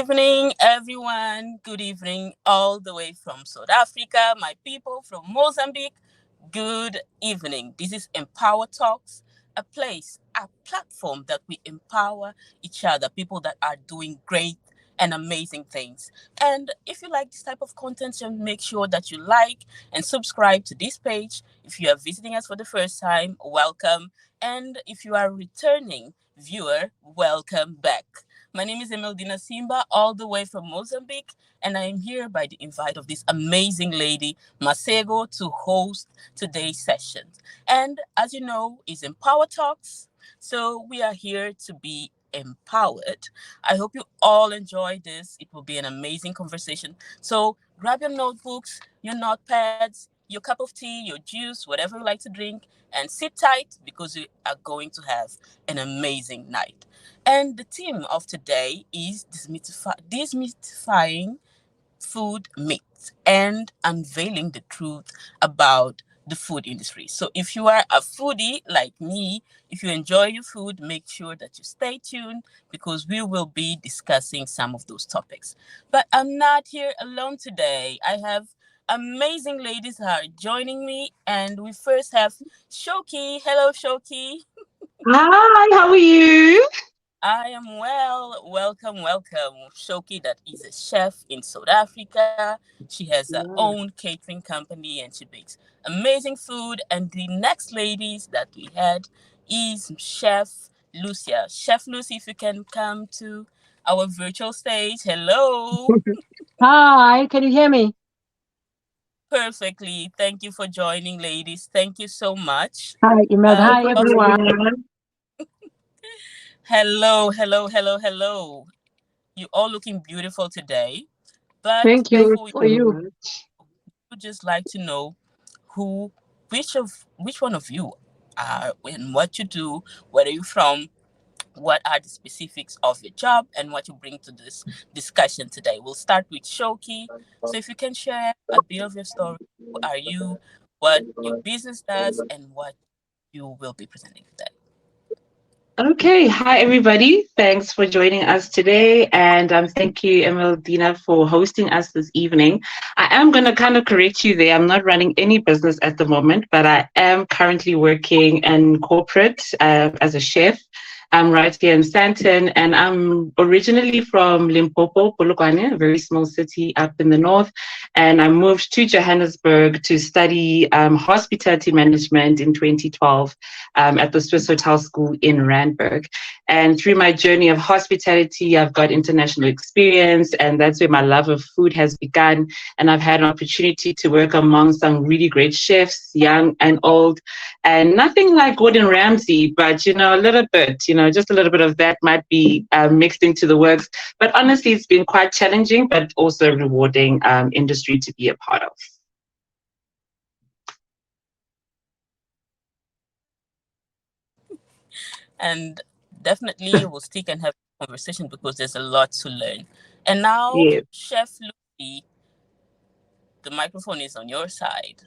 evening, everyone. Good evening, all the way from South Africa. My people from Mozambique, good evening. This is Empower Talks, a platform that we empower each other, people that are doing great and amazing things. And if you like this type of content, just make sure that you like and subscribe to this page. If you are visiting us for the first time, welcome. And if you are a returning viewer, welcome back. My name is Emeldina Simba, all the way from Mozambique, and I am here by the invite of this amazing lady, Masego, to host today's session. And as you know, is Empower Talks, so we are here to be empowered. I hope you all enjoy this. It will be an amazing conversation. So grab your notebooks, your notepads, your cup of tea, your juice, whatever you like to drink, and sit tight because we are going to have an amazing night. And the theme of today is demystifying food myths and unveiling the truth about the food industry. So if you are a foodie like me, if you enjoy your food, make sure that you stay tuned because we will be discussing some of those topics. But I'm not here alone today. I have amazing ladies who are joining me, and we first have Shoki. Hello, Shoki. Hi, how are you? I am well. Welcome, welcome. Shoki, that is a chef in South Africa. She has her Yeah. own catering company and she bakes amazing food. And the next ladies that we had is Chef Lucia. Chef Lucy, if you can come to our virtual stage. Hello. Hi, can you hear me? Perfectly. Thank you for joining, ladies. Thank you so much. Hi, Imelda. Uh, Hi, of everyone. Hello, hello, hello, hello. You all looking beautiful today. But Thank you before we for you. would just like to know who, which one of you are and what you do, where are you from, what are the specifics of your job, and what you bring to this discussion today. We'll start with Shoki. So if you can share a bit of your story, who are you, what your business does, and what you will be presenting today. Okay, hi everybody. Thanks for joining us today, and thank you, Emeldina, for hosting us this evening. I am going to kind of correct you there. I'm not running any business at the moment, but I am currently working in corporate as a chef. I'm right here in Sandton, and I'm originally from Limpopo, Polokwane, a very small city up in the north. And I moved to Johannesburg to study hospitality management in 2012 at the Swiss Hotel School in Randburg. And through my journey of hospitality, I've got international experience, and that's where my love of food has begun. And I've had an opportunity to work among some really great chefs, young and old, and nothing like Gordon Ramsay, but a little bit, just a little bit of that might be mixed into the works. But honestly, it's been quite challenging, but also a rewarding industry to be a part of. And definitely we'll stick and have a conversation because there's a lot to learn. And now, Yeah. Chef Lucy, the microphone is on your side.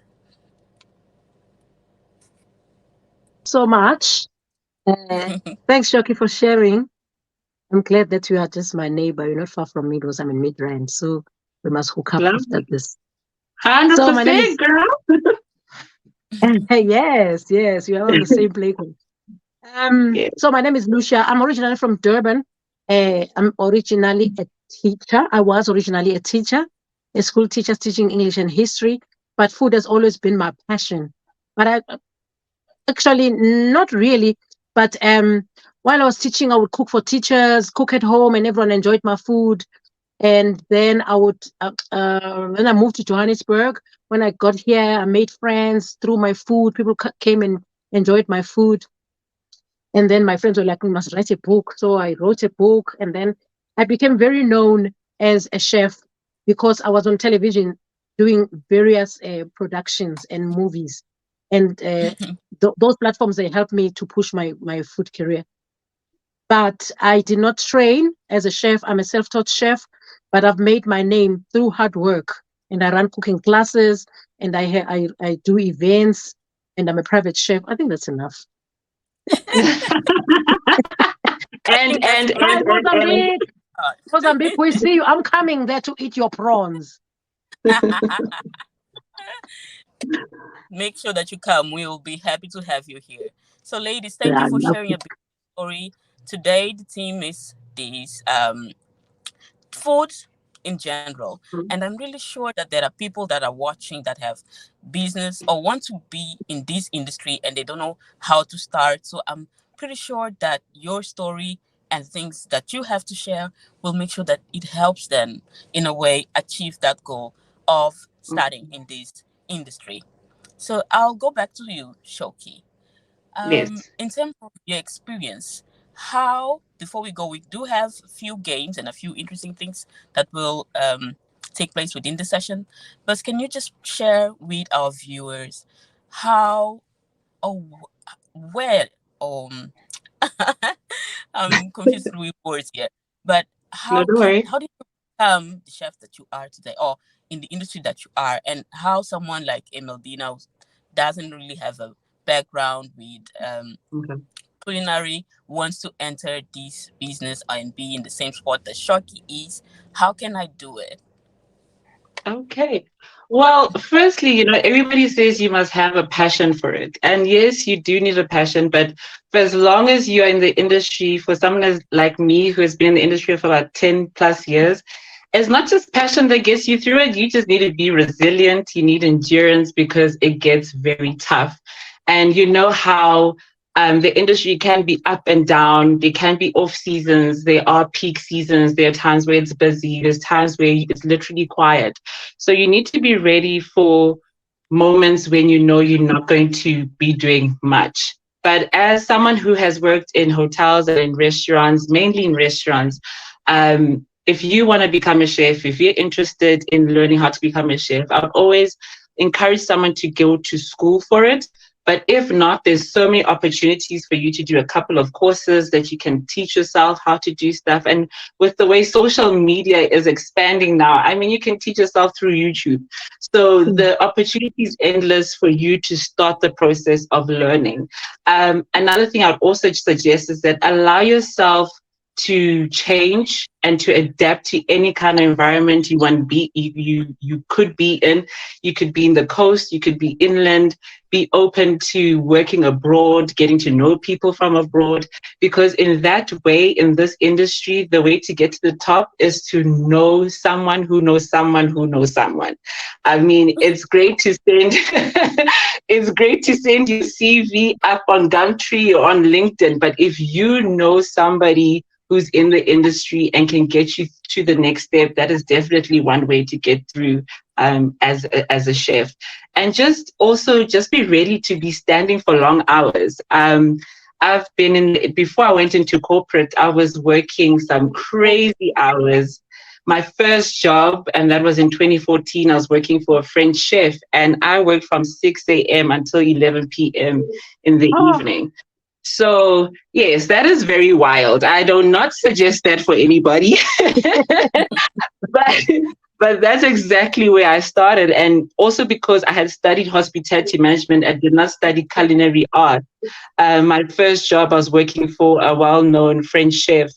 So much. Thanks, Shoki, for sharing. I'm glad that you are just my neighbor. You're not far from me because I'm in Midrand. So we must hook up after Lovely. this. So my name 100%, is girl. yes, you are on the same playground. Yeah. So my name is Lucia. I'm originally from Durban. I'm originally a teacher. I was originally a teacher, a school teacher teaching English and history. But food has always been my passion. But I actually not really. But while I was teaching, I would cook for teachers, cook at home, and everyone enjoyed my food. And then when I moved to Johannesburg, when I got here, I made friends through my food. People came and enjoyed my food. And then my friends were like, we must write a book. So I wrote a book. And then I became very known as a chef because I was on television doing various productions and movies. And those platforms, they helped me to push my food career. But I did not train as a chef. I'm a self-taught chef, but I've made my name through hard work. And I run cooking classes, and I do events, and I'm a private chef. I think that's enough. I and think that's and great. and Hi, and and Mozambique. Mozambique, we see you. I'm coming there to eat your prawns. Make sure that you come. We will be happy to have you here. So, ladies, thank Yeah, you I for love sharing it. your story. Today, the theme is this food in general. And I'm really sure that there are people that are watching that have business or want to be in this industry and they don't know how to start. So I'm pretty sure that your story and things that you have to share will make sure that it helps them in a way achieve that goal of starting in this industry. So I'll go back to you, Shoki. Yes. In terms of your experience, how, before we go, we do have a few games and a few interesting things that will take place within the session. But can you just share with our viewers how or where, um, I'm confused with words here, but No, don't worry. how did you become the chef that you are today, or in the industry that you are, and how someone like Emeldina who doesn't really have a background with Okay. culinary wants to enter this business and be in the same spot that Shoki is. How can I do it? Okay. Well, firstly, everybody says you must have a passion for it. And yes, you do need a passion, but for as long as you're in the industry, for someone like me who has been in the industry for about 10 plus years, it's not just passion that gets you through it. You just need to be resilient. You need endurance because it gets very tough. And you know how the industry can be up and down. There can be off seasons. There are peak seasons. There are times where it's busy. There's times where it's literally quiet. So you need to be ready for moments when you know you're not going to be doing much. But as someone who has worked in hotels and in restaurants, mainly in restaurants, if you want to become a chef, if you're interested in learning how to become a chef, I would always encourage someone to go to school for it. But if not, there's so many opportunities for you to do a couple of courses that you can teach yourself how to do stuff. And with the way social media is expanding now, I mean, you can teach yourself through YouTube. So Mm. the opportunity is endless for you to start the process of learning. Another thing I'd also suggest is that allow yourself to change and to adapt to any kind of environment you want to be you could be in. You could be in the coast, you could be inland. Be open to working abroad, getting to know people from abroad, because in that way, in this industry, the way to get to the top is to know someone who knows someone who knows someone. I mean, it's great to send it's great to send your CV up on Gumtree or on LinkedIn, but if you know somebody who's in the industry and can get you to the next step, that is definitely one way to get through as a chef. And just be ready to be standing for long hours. I've been before I went into corporate, I was working some crazy hours. My first job, and that was in 2014, I was working for a French chef, and I worked from 6 a.m. until 11 p.m. in the Oh, evening. So, yes, that is very wild. I do not suggest that for anybody. but but that's exactly where I started. And also because I had studied hospitality management, I did not study culinary art. My first job, I was working for a well-known French chef,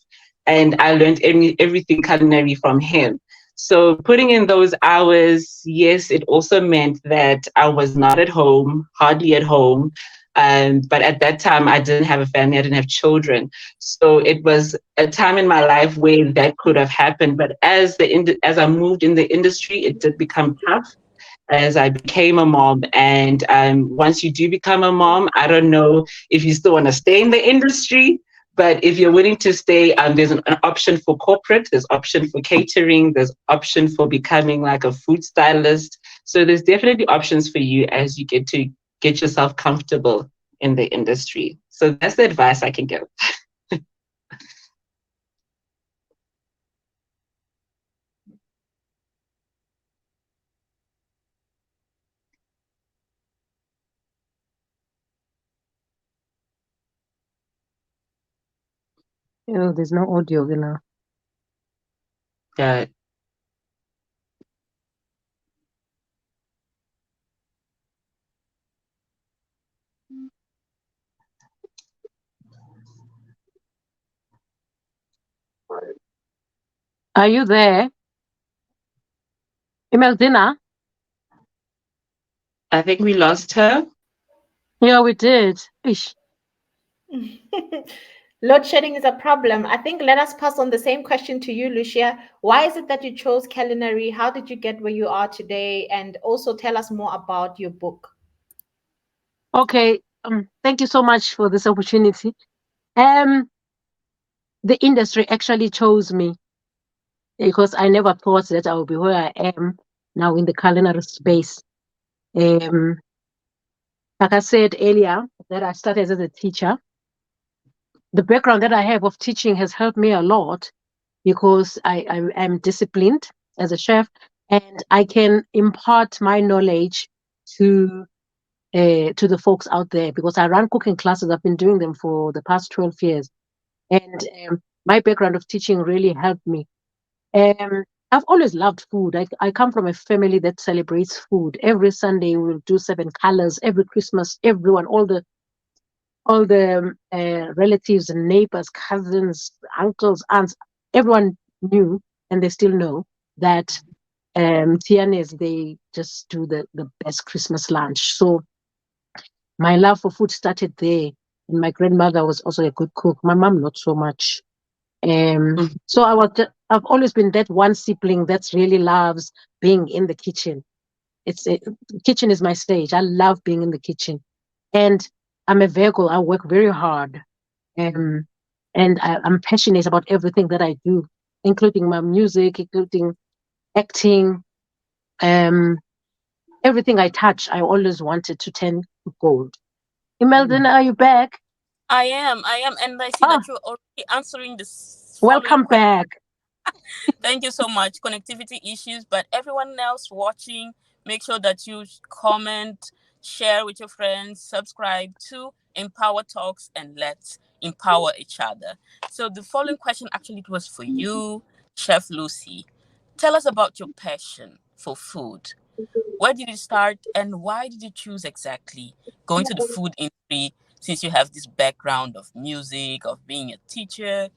and I learned everything culinary from him. So putting in those hours, yes, it also meant that I was not at home, hardly at home. But at that time, I didn't have a family, I didn't have children. So it was a time in my life where that could have happened. But as I moved in the industry, it did become tough as I became a mom. And once you do become a mom, I don't know if you still want to stay in the industry, but if you're willing to stay, there's an option for corporate, there's option for catering, there's option for becoming like a food stylist. So there's definitely options for you as you get to get yourself comfortable in the industry. So that's the advice I can give. there's no audio, Uh, Are you there? Imeldina? I think we lost her. Yeah, we did. Ish. Load shedding is a problem. I think let us pass on the same question to you, Lucia. Why is it that you chose culinary? How did you get where you are today? And also tell us more about your book. Okay. Thank you so much for this opportunity. Um, the industry actually chose me because I never thought that I would be where I am now in the culinary space. Um, like I said earlier, that I started as a teacher. The background that I have of teaching has helped me a lot because I am disciplined as a chef and I can impart my knowledge to to the folks out there because I run cooking classes. I've been doing them for the past 12 years. And my background of teaching really helped me. I've always loved food. I come from a family that celebrates food. Every Sunday we'll do 7 colors. Every Christmas, everyone, all the relatives and neighbors, cousins, uncles, aunts, everyone knew, and they still know that Tianes, they just do the best Christmas lunch. So my love for food started there. And my grandmother was also a good cook. My mom, not so much. So I've always been that one sibling that really loves being in the kitchen. Kitchen is my stage. I love being in the kitchen, and I'm a Virgo. I work very hard, um, and I'm passionate about everything that I do, including my music, including acting. Um, Everything I touch, I always wanted to turn to gold. Imelda, are you back? I am, and I see Ah, that you're already answering this following welcome question. back. Thank you so much. Connectivity issues, but everyone else watching, make sure that you comment, share with your friends, subscribe to Empower Talks, and let's empower each other. So the following question actually it was for you, Chef Lucy. Tell us about your passion for food. Where did you start and why did you choose exactly going to the food industry since you have this background of music, of being a teacher?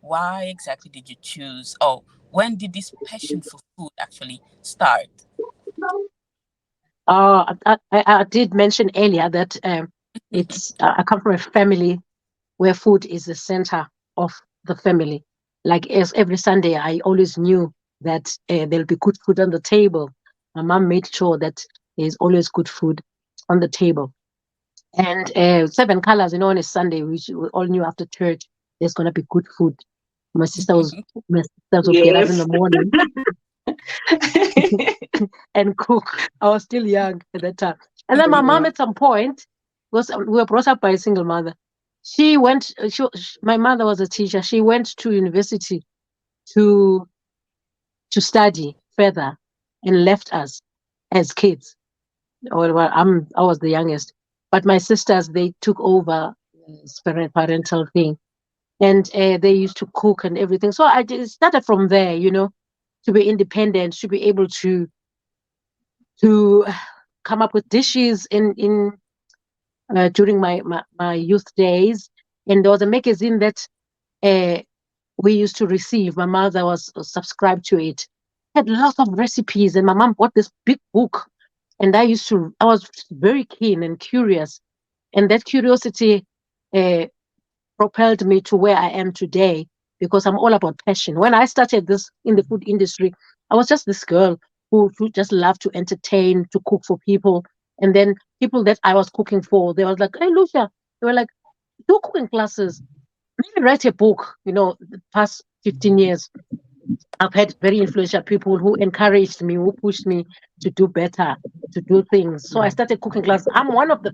Why exactly did you choose? Oh, when did this passion for food actually start? I did mention earlier that I come from a family where food is the center of the family. Like as every Sunday, I always knew that there'll be good food on the table. My mom made sure that there's always good food on the table. And 7 colors, on a Sunday, which we all knew after church, there's gonna be good food. My sisters would get up in Yes. the morning and cook. I was still young at that time. And then my mom, Yeah. at some point, was we were brought up by a single mother. She went. My mother was a teacher. She went to university to study further, and left us as kids. Well, I was the youngest, but my sisters they took over parental thing, and they used to cook and everything. So started from there, to be independent, to be able to come up with dishes in during my youth days. And there was a magazine that uh, we used to receive. My mother was subscribed to it. Had lots of recipes, and my mom bought this big book. And I was very keen and curious, and that curiosity uh, propelled me to where I am today because I'm all about passion. When I started this in the food industry, I was just this girl who just loved to entertain, to cook for people. And then people that I was cooking for, they was like, "Hey, Lucia," they were like, "Do cooking classes, maybe write a book." The past 15 years, I've had very influential people who encouraged me, who pushed me to do better, to do things. So I started cooking classes. I'm one of the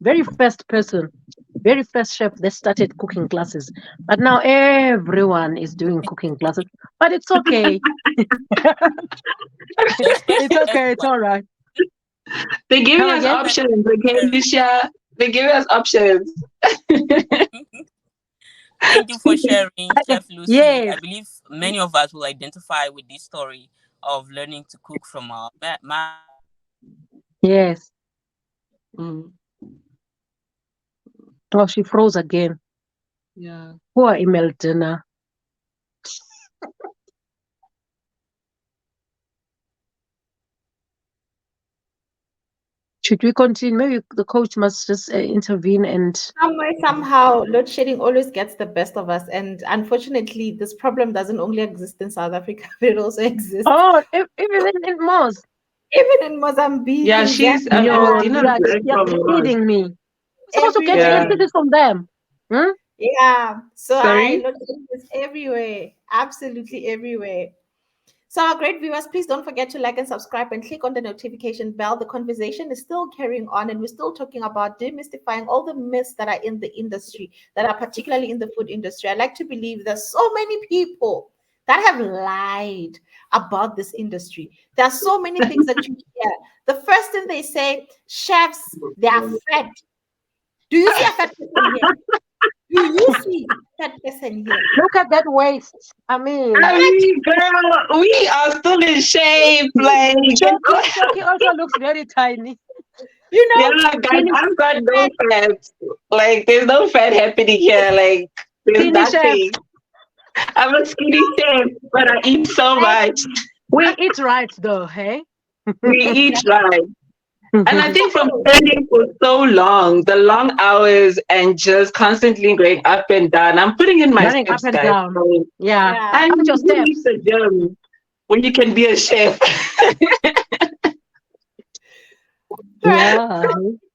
very first person, very first chef that started cooking classes. But now everyone is doing cooking classes. But it's okay. There's space It's for okay. It's everyone. all right. They're giving Come us again? Thank you options, okay, for Lucia? They're giving us options. sharing. Thank you for sharing, Chef Lucy. I Yes, believe many of us will identify with this story of learning to cook from our yes. Mm, Oh, she froze again. yeah. Poor Imelda. Should we continue? Maybe the coach must just intervene and. Some way, somehow, load shedding always gets the best of us. And unfortunately, this problem doesn't only exist in South Africa, but it also exists Oh, even in Mos. even in Mozambique, Yeah, in she's Yo, Dina's Zambia, very you're from us. kidding me. We're supposed to get Yeah. everywhere. electricity from them. Hmm? Yeah. So Sorry? load shedding is everywhere, absolutely everywhere. So, our great viewers, please don't forget to like and subscribe and click on the notification bell. The conversation is still carrying on, and we're still talking about demystifying all the myths that are in the industry, that are particularly in the food industry. I like to believe there's so many people that have lied about this industry. There are so many things that you hear. The first thing they say, chefs, they are fat. Do you see a fat person here? Do you see a fat person here? Look at that waist. I mean, I mean, girl, we are still in shape. Like, Shoki also looks very tiny. You yeah, know, guys, I've got no fat. Like, there's no fat happening here. Like, there's Skinny chef. nothing. I'm a skinny chef, but I eat so much. We eat right though, hey? We eat right. And I think from training for so long, the long hours and just constantly going up and down, I'm putting in my Running up steps, and guys. down. So, Yeah. yeah. and Count your who needs steps. the gym when you can be a chef? Yeah.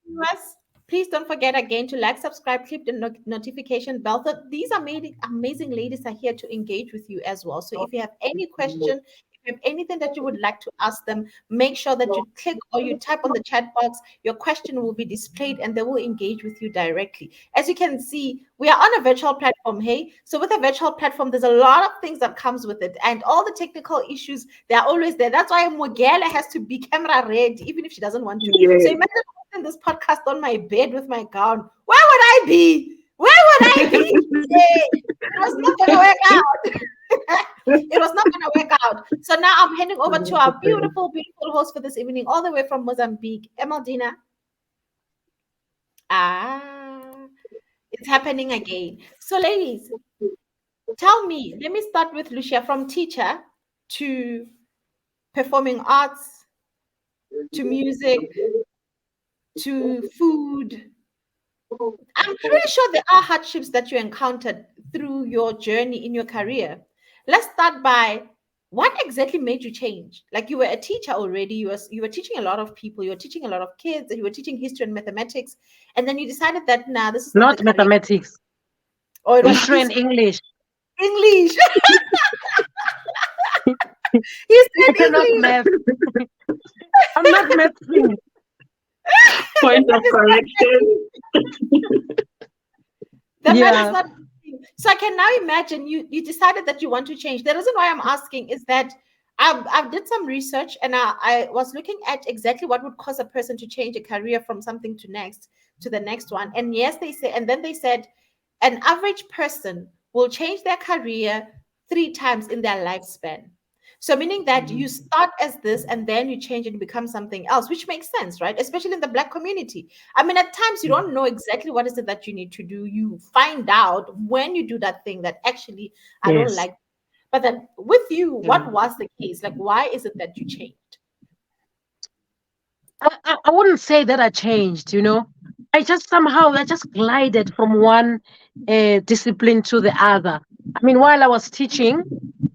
Viewers, please don't forget again to like, subscribe, click the notification bell. So these amazing ladies are here to engage with you as well. So if you have any question, if you have anything that you would like to ask them, make sure that you click or you type on the chat box. Your question will be displayed and they will engage with you directly. As you can see, we are on a virtual platform, hey? So with a virtual platform, there's a lot of things that comes with it. And all the technical issues, they're always there. That's why Mogela has to be camera ready, even if she doesn't want to. Yeah. So imagine in this podcast on my bed with my gown. Where would I be? Where would I be? It was not going to work out. It was not going to work out. So now I'm handing over to our beautiful, beautiful host for this evening, all the way from Mozambique, Emaldina. It's happening again. So, ladies, tell me, let me start with Lucia, from teacher to performing arts to music to food. I'm pretty sure there are hardships that you encountered through your journey in your career. Let's start by what exactly made you change? Like, you were a teacher already, you were teaching a lot of people, you were teaching a lot of kids, you were teaching history and mathematics, and then you decided that this is not the Not career. mathematics. Or it was History and English. English. He said Not English. math. I'm not mathing. Point of correction. The man Yeah. is not. So I can now imagine you decided that you want to change. The reason why I'm asking is that I did some research and I was looking at exactly what would cause a person to change a career from something to the next one. And yes, they say, and then they said an average person will change their career 3 times in their lifespan. So meaning that you start as this and then you change and become something else, which makes sense, right? Especially in the Black community. I mean, at times you don't know exactly what is it that you need to do. You find out when you do that thing that actually I don't Yes. like. But then with you, what was the case? Like, why is it that you changed? I wouldn't say that I changed, you know. I just glided from one discipline to the other. I mean, while I was teaching,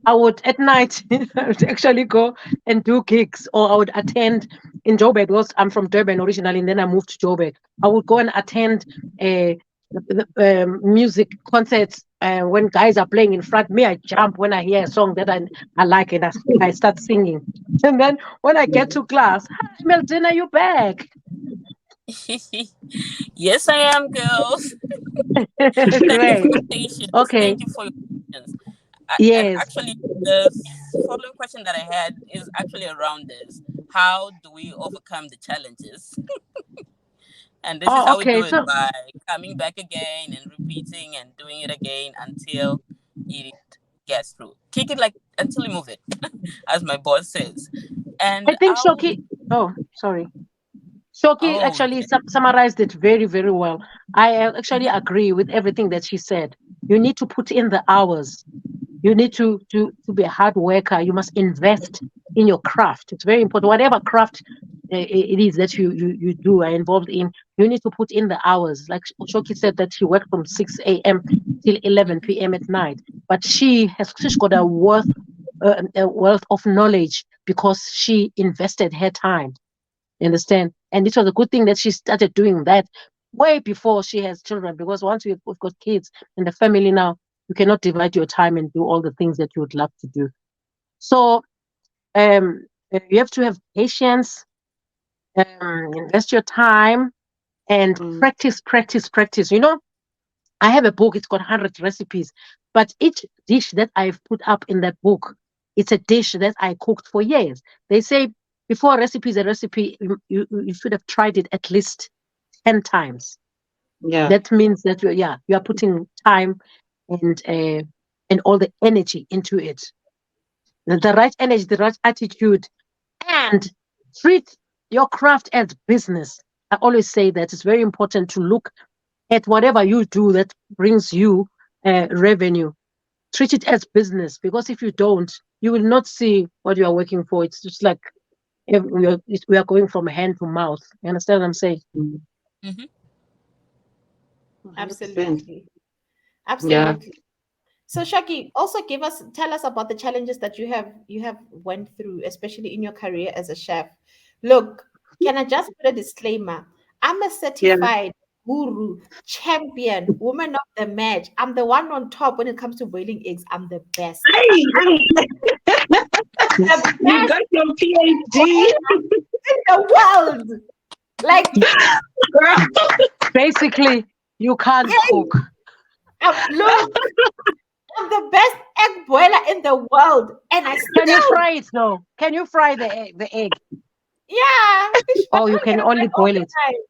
I would at night I would actually go and do gigs, or I would attend in Joburg. Because I'm from Durban originally, and then I moved to Joburg. I would go and attend music concerts when guys are playing in front. Me, I jump when I hear a song that I like, and I start singing. And then when I get to class, hi, Melton, are you back? Yes, I am, girls. Thank you Great. for your patience. Okay. Thank you for your patience. And Yes. actually, the following question that I had is actually around this. How do we overcome the challenges? And this is Oh, how we okay. do it, So by coming back again and repeating and doing it again until it gets through. Kick it like until you move it, as my boss says. And I think Shoki. Oh, sorry. Shoki oh, actually summarized it very, very well. I actually agree with everything that she said. You need to put in the hours. You need to be a hard worker. You must invest in your craft. It's very important. Whatever craft it is that you do are involved in, you need to put in the hours. Like Shoki said that she worked from 6 a.m. till 11 p.m. at night, but she's got a wealth of knowledge because she invested her time. You understand? And it was a good thing that she started doing that way before she has children, because once we've got kids in the family now, you cannot divide your time and do all the things that you would love to do. So you have to have patience, invest your time, and practice. You know, I have a book, it's got 100 recipes, but each dish that I've put up in that book, it's a dish that I cooked for years. They say before a recipe is a recipe, you should have tried it at least 10 times. Yeah. That means that you are putting time and all the energy into it. The right energy, the right attitude, and treat your craft as business. I always say that it's very important to look at whatever you do that brings you revenue. Treat it as business, because if you don't, you will not see what you are working for. It's just like we are going from hand to mouth. You understand what I'm saying? Mm-hmm. Absolutely. Yeah. Absolutely. So Shaki, also tell us about the challenges that you have went through, especially in your career as a chef. Look, can I just put a disclaimer? I'm a Yeah. certified guru, champion, woman of the match. I'm the one on top when it comes to boiling eggs. I'm the best. Hey, The you best got your PhD. in the world. Like, Girl. Basically, you can't cook. look, I'm the best egg boiler in the world, and I Can you still, fry it though? Can you fry the egg? yeah, but Or I you don't get can it only right all boil the it? time.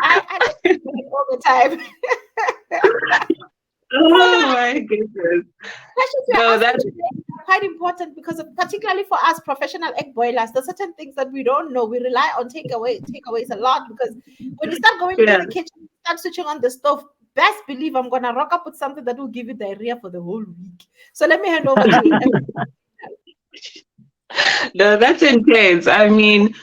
I don't get it right all the time. So Oh the my goodness. questions you're No, asking that today are quite important because particularly for us professional egg boilers, there's certain things that we don't know. We rely on takeaways a lot, because when you start going into yeah. the kitchen, start switching on the stove, best believe I'm gonna rock up with something that will give you diarrhea for the whole week. So let me hand over to No, that's intense. I mean,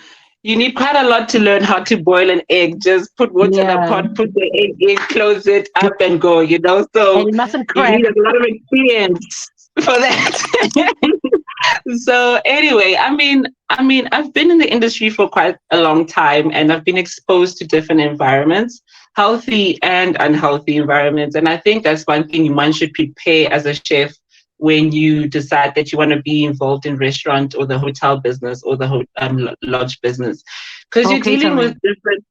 you need quite a lot to learn how to boil an egg. Just put water in a Yeah. pot, put the egg in, close it up, and go. And So it mustn't you crack. need a lot of experience for that. So anyway, I've been in the industry for quite a long time, and I've been exposed to different environments, healthy and unhealthy environments. And I think that's one thing one should prepare as a chef when you decide that you want to be involved in restaurant or the hotel business or the lodge business, because Or you're dealing with catering. different.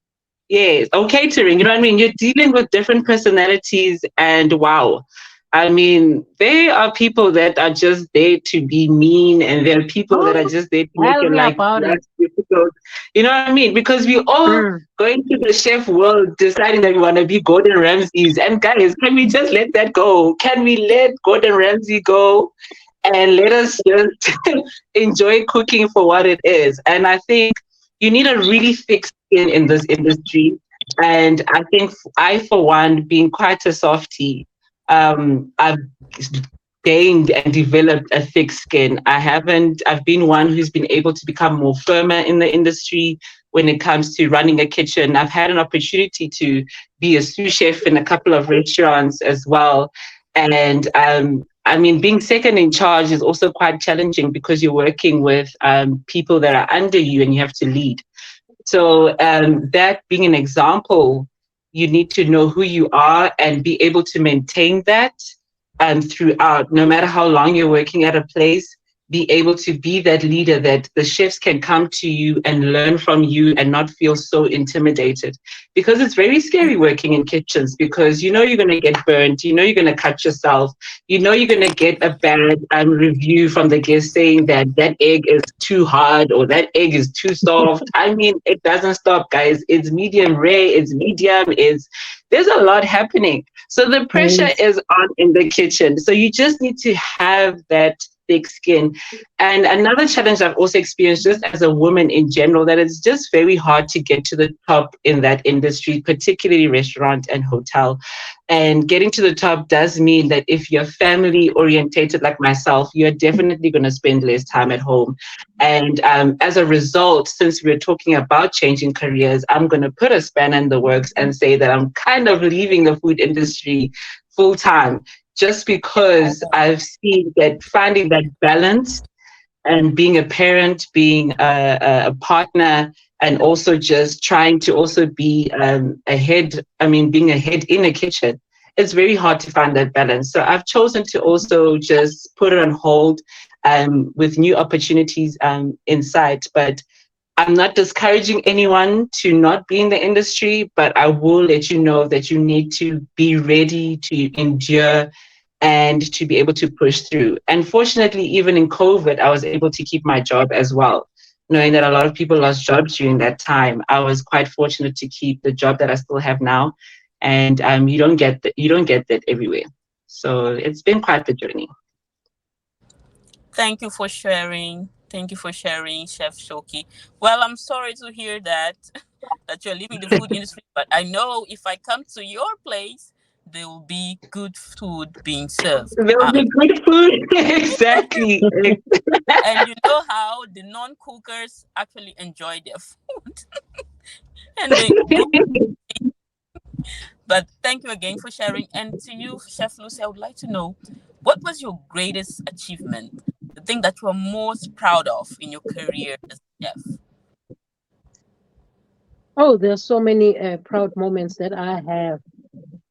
Yes, or catering, you know what I mean? You're dealing with different personalities, and wow. I mean, there are people that are just there to be mean, and there are people that are Oh, just there to make tell your me life about it. difficult. You know what I mean? Because we all Mm. going to the chef world deciding that we want to be Gordon Ramsays. And guys, can we just let that go? Can we let Gordon Ramsay go and let us just enjoy cooking for what it is? And I think you need a really thick skin in this industry. And I think I, for one, being quite a softie, I've gained and developed a thick skin. I've been one who's been able to become more firmer in the industry when it comes to running a kitchen. I've had an opportunity to be a sous chef in a couple of restaurants as well. And I mean, being second in charge is also quite challenging because you're working with people that are under you and you have to lead. So that being an example, you need to know who you are and be able to maintain that throughout, no matter how long you're working at a place, be able to be that leader that the chefs can come to you and learn from you and not feel so intimidated. Because it's very scary working in kitchens, because you know you're going to get burnt, you know you're going to cut yourself, you know you're going to get a bad review from the guest saying that that egg is too hard or that egg is too soft. I mean, it doesn't stop, guys. It's medium rare, it's medium, there's a lot happening. So the pressure Yes. is on in the kitchen. So you just need to have that thick skin. And another challenge I've also experienced just as a woman in general, that it's just very hard to get to the top in that industry, particularly restaurant and hotel. And getting to the top does mean that if you're family orientated like myself, you're definitely going to spend less time at home. And as a result, since we're talking about changing careers, I'm going to put a spanner in the works and say that I'm kind of leaving the food industry full time, just because I've seen that finding that balance and being a parent, being a partner, and also just trying to also be being a head in a kitchen. It's very hard to find that balance. So I've chosen to also just put it on hold with new opportunities in sight. But I'm not discouraging anyone to not be in the industry, but I will let you know that you need to be ready to endure and to be able to push through. And fortunately, even in COVID, I was able to keep my job as well. Knowing that a lot of people lost jobs during that time, I was quite fortunate to keep the job that I still have now. And you don't get that everywhere. So it's been quite the journey. Thank you for sharing. Thank you for sharing, Chef Shoki. Well, I'm sorry to hear that you're leaving the food industry, but I know if I come to your place, there will be good food being served. There will be good food. Exactly. And you know how the non-cookers actually enjoy their food. And but thank you again for sharing. And to you, Chef Lucy, I would like to know, what was your greatest achievement? The thing that you are most proud of in your career as a chef? Oh, there's so many proud moments that I have.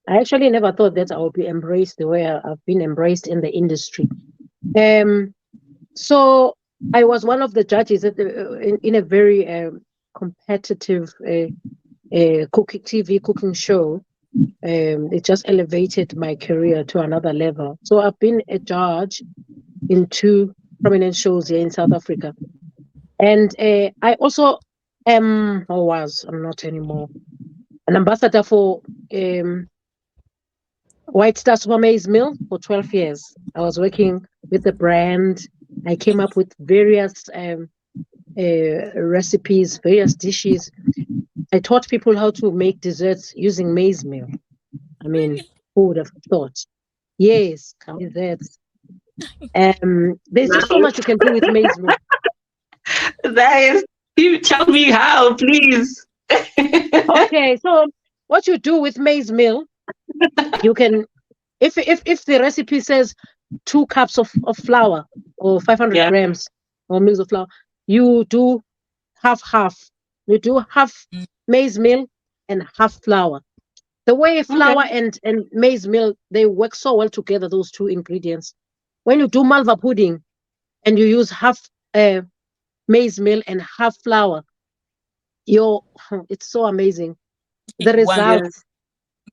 I actually never thought that I would be embraced the way I've been embraced in the industry. So I was one of the judges in a very competitive cooking TV cooking show. It just elevated my career to another level. So I've been a judge in 2 prominent shows here in South Africa. And I also I'm not anymore, an ambassador for White Star Super Maize Mill for 12 years. I was working with the brand. I came up with various recipes, various dishes. I taught people how to make desserts using maize meal. I mean, who would have thought? Yes, desserts. There's just so much you can do with maize meal. You tell me how, please. Okay, so what you do with maize meal, you can, if the recipe says 2 cups of flour or 500 grams or mils of flour, you do half. You do half maize meal and half flour. The way flour and maize meal, they work so well together, those 2 ingredients. When you do malva pudding and you use half maize meal and half flour, it's so amazing. The results,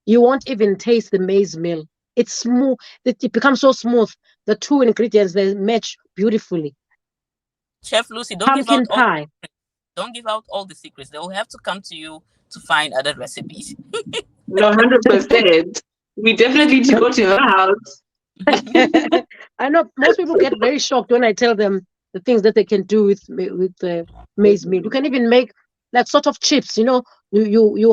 you won't even taste the maize meal. It's smooth. It becomes so smooth. The 2 ingredients, they match beautifully. Chef Lucy, don't give out all the secrets. They will have to come to you to find other recipes. No, 100%. We definitely need to go to her house. I know most people get very shocked when I tell them the things that they can do with the maize meal. You can even make like sort of chips, you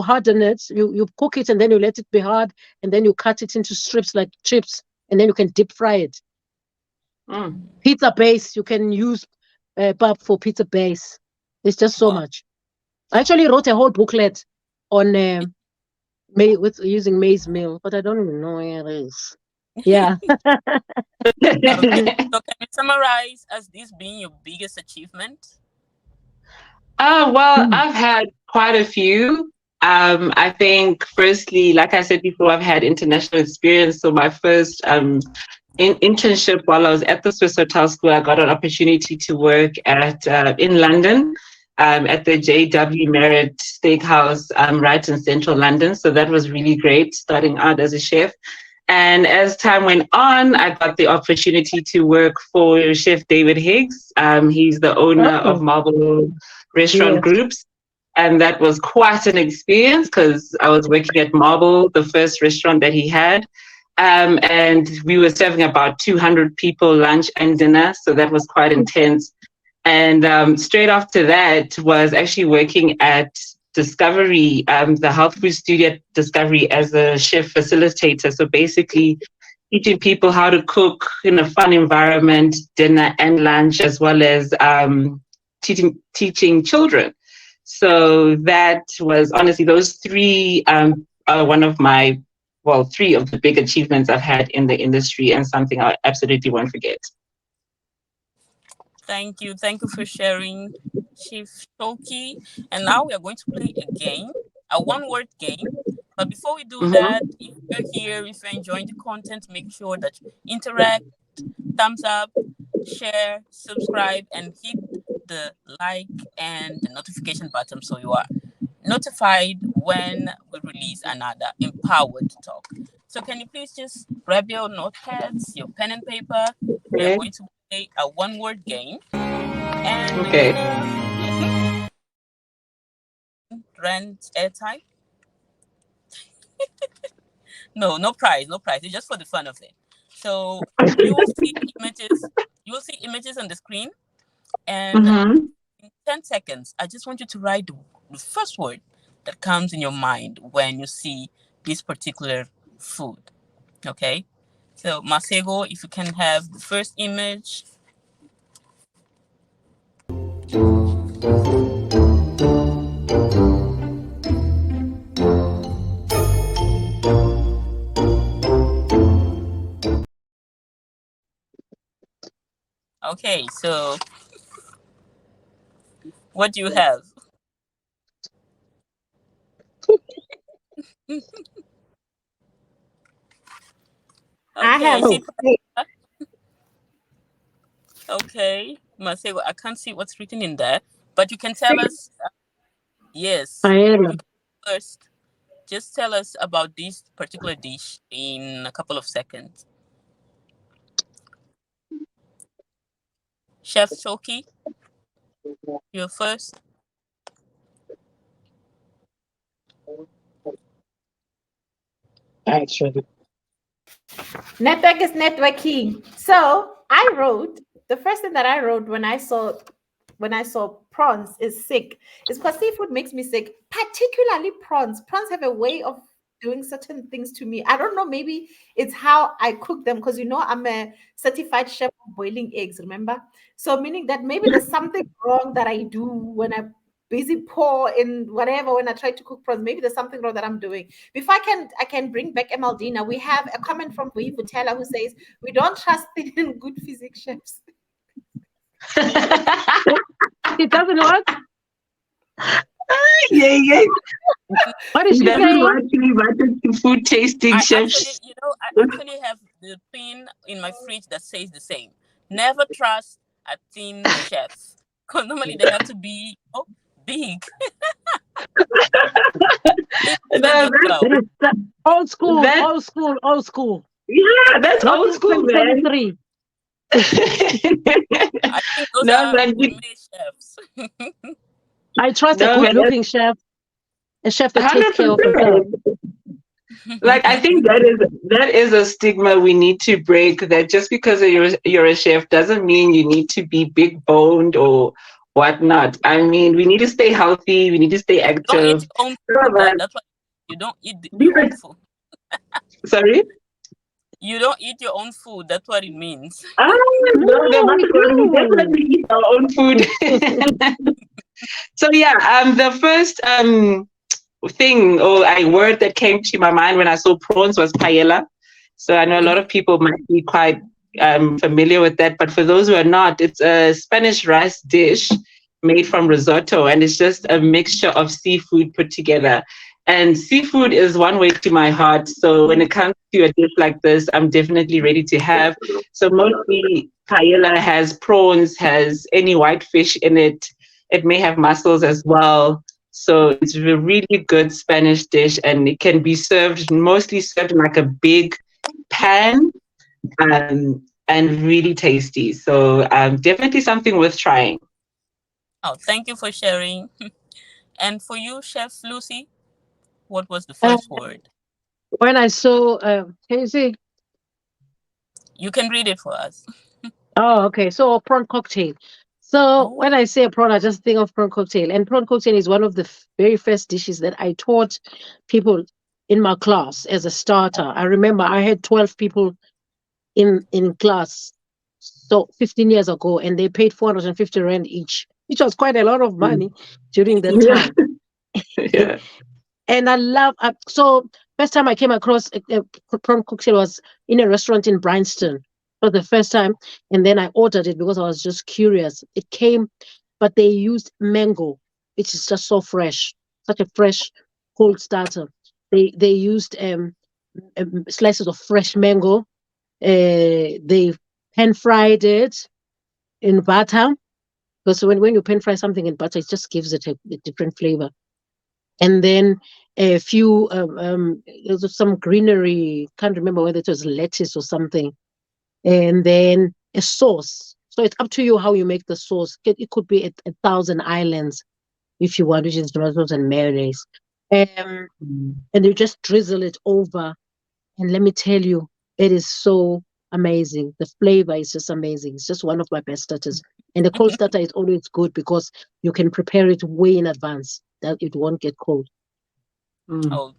harden it, you cook it, and then you let it be hard, and then you cut it into strips like chips, and then you can deep fry it. Pizza base, you can use pap for pizza base. It's just so much. I actually wrote a whole booklet on with using maize meal, but I don't even know where it is. Yeah. Okay. So can you summarize as this being your biggest achievement? Well, I've had quite a few. I think, firstly, like I said before, I've had international experience. So my first internship while I was at the Swiss Hotel School, I got an opportunity to work in London at the JW Marriott Steakhouse right in central London. So that was really great, starting out as a chef. And as time went on, I got the opportunity to work for Chef David Higgs. He's the owner of Marble Restaurant Groups. And that was quite an experience because I was working at Marble, the first restaurant that he had. and we were serving about 200 people lunch and dinner, so that was quite intense. And straight after that was actually working at Discovery, the health food studio at Discovery as a chef facilitator. So basically teaching people how to cook in a fun environment, dinner and lunch, as well as teaching children. So that was honestly those three are one of my three of the big achievements I've had in the industry, and something I absolutely won't forget. Thank you. Thank you for sharing, Chief Shoki. And now we are going to play a game, a one-word game. But before we do that, if you're here, if you're enjoying the content, make sure that you interact, thumbs up, share, subscribe, and hit the like and the notification button so you are notified when we release another empowered talk. So can you please just grab your notepads, your pen and paper? We are going to play a one-word game. And rent airtime. No prize. It's just for the fun of it. So you will see images on the screen, and in 10 seconds, I just want you to write the first word that comes in your mind when you see this particular food. Okay? So Masego, if you can have the first image. Okay, so what do you have? I have Okay, Masego, I can't see what's written in there, but you can tell us. Yes. Paella. First, just tell us about this particular dish in a couple of seconds. Chef Shoki, you're first. Actually. network is networking. So I wrote the first thing that I wrote when I saw prawns is sick. It's because seafood makes me sick, particularly prawns. Prawns have a way of doing certain things to me. I don't know, maybe it's how I cook them, because I'm a certified chef of boiling eggs, remember? So meaning that maybe there's something wrong that I do when I busy pour in whatever when I try to cook prawns. Maybe there's something wrong that I'm doing. Before I can bring back Emaldina, we have a comment from Vutela who says, we don't trust in good physics chefs. It doesn't work. Yeah. What is she saying? Food tasting chefs. I actually have the thing in my fridge that says the same. Never trust a thin chef. Because normally they have to be big. Old school. Yeah, that's not old school, man. I think those are gourmet chefs. I trust a good-looking chef, a chef that takes care of himself. Like, I think that is a stigma we need to break. That just because you're a chef doesn't mean you need to be big boned or whatnot. I mean, we need to stay healthy. We need to stay active. Don't eat your own food. That's why you don't eat your own food. Sorry. You don't eat your own food. That's what it means. We definitely eat our own food. So yeah, the first thing or word that came to my mind when I saw prawns was paella. So I know a lot of people might be quite familiar with that, but for those who are not, it's a Spanish rice dish made from risotto, and it's just a mixture of seafood put together. And seafood is one way to my heart. So when it comes to a dish like this, I'm definitely ready to have. So mostly paella has prawns, has any white fish in it. It may have mussels as well. So it's a really good Spanish dish, and it can be mostly served in like a big pan, and really tasty. So definitely something worth trying. Oh, thank you for sharing. And for you, Chef Lucy, what was the first word? When I saw, can you see? You can read it for us. Oh, okay. So prawn cocktail. So when Oh, I say prawn, I just think of prawn cocktail. And prawn cocktail is one of the very first dishes that I taught people in my class as a starter. I remember I had 12 people in class, so 15 years ago, and they paid 450 rand each, which was quite a lot of Mm. money during that Yeah. time. Yeah. And I love so first time I came across a prawn cocktail was in a restaurant in Bryanston for the first time, and then I ordered it because I was just curious. It came, but they used mango, which is just so fresh, such a fresh cold starter. They used slices of fresh mango. They pan fried it in butter, because when you pan fry something in butter, it just gives it a different flavor. And then a few there's some greenery, can't remember whether it was lettuce or something, and then a sauce. So it's up to you how you make the sauce. It could be a thousand islands if you want, which is tomatoes and mayonnaise, um, Mm. and you just drizzle it over. And let me tell you, it is so amazing. The flavor is just amazing. It's just one of my best starters. And the cold starter is always good because you can prepare it way in advance that it won't get cold. Mm. oh,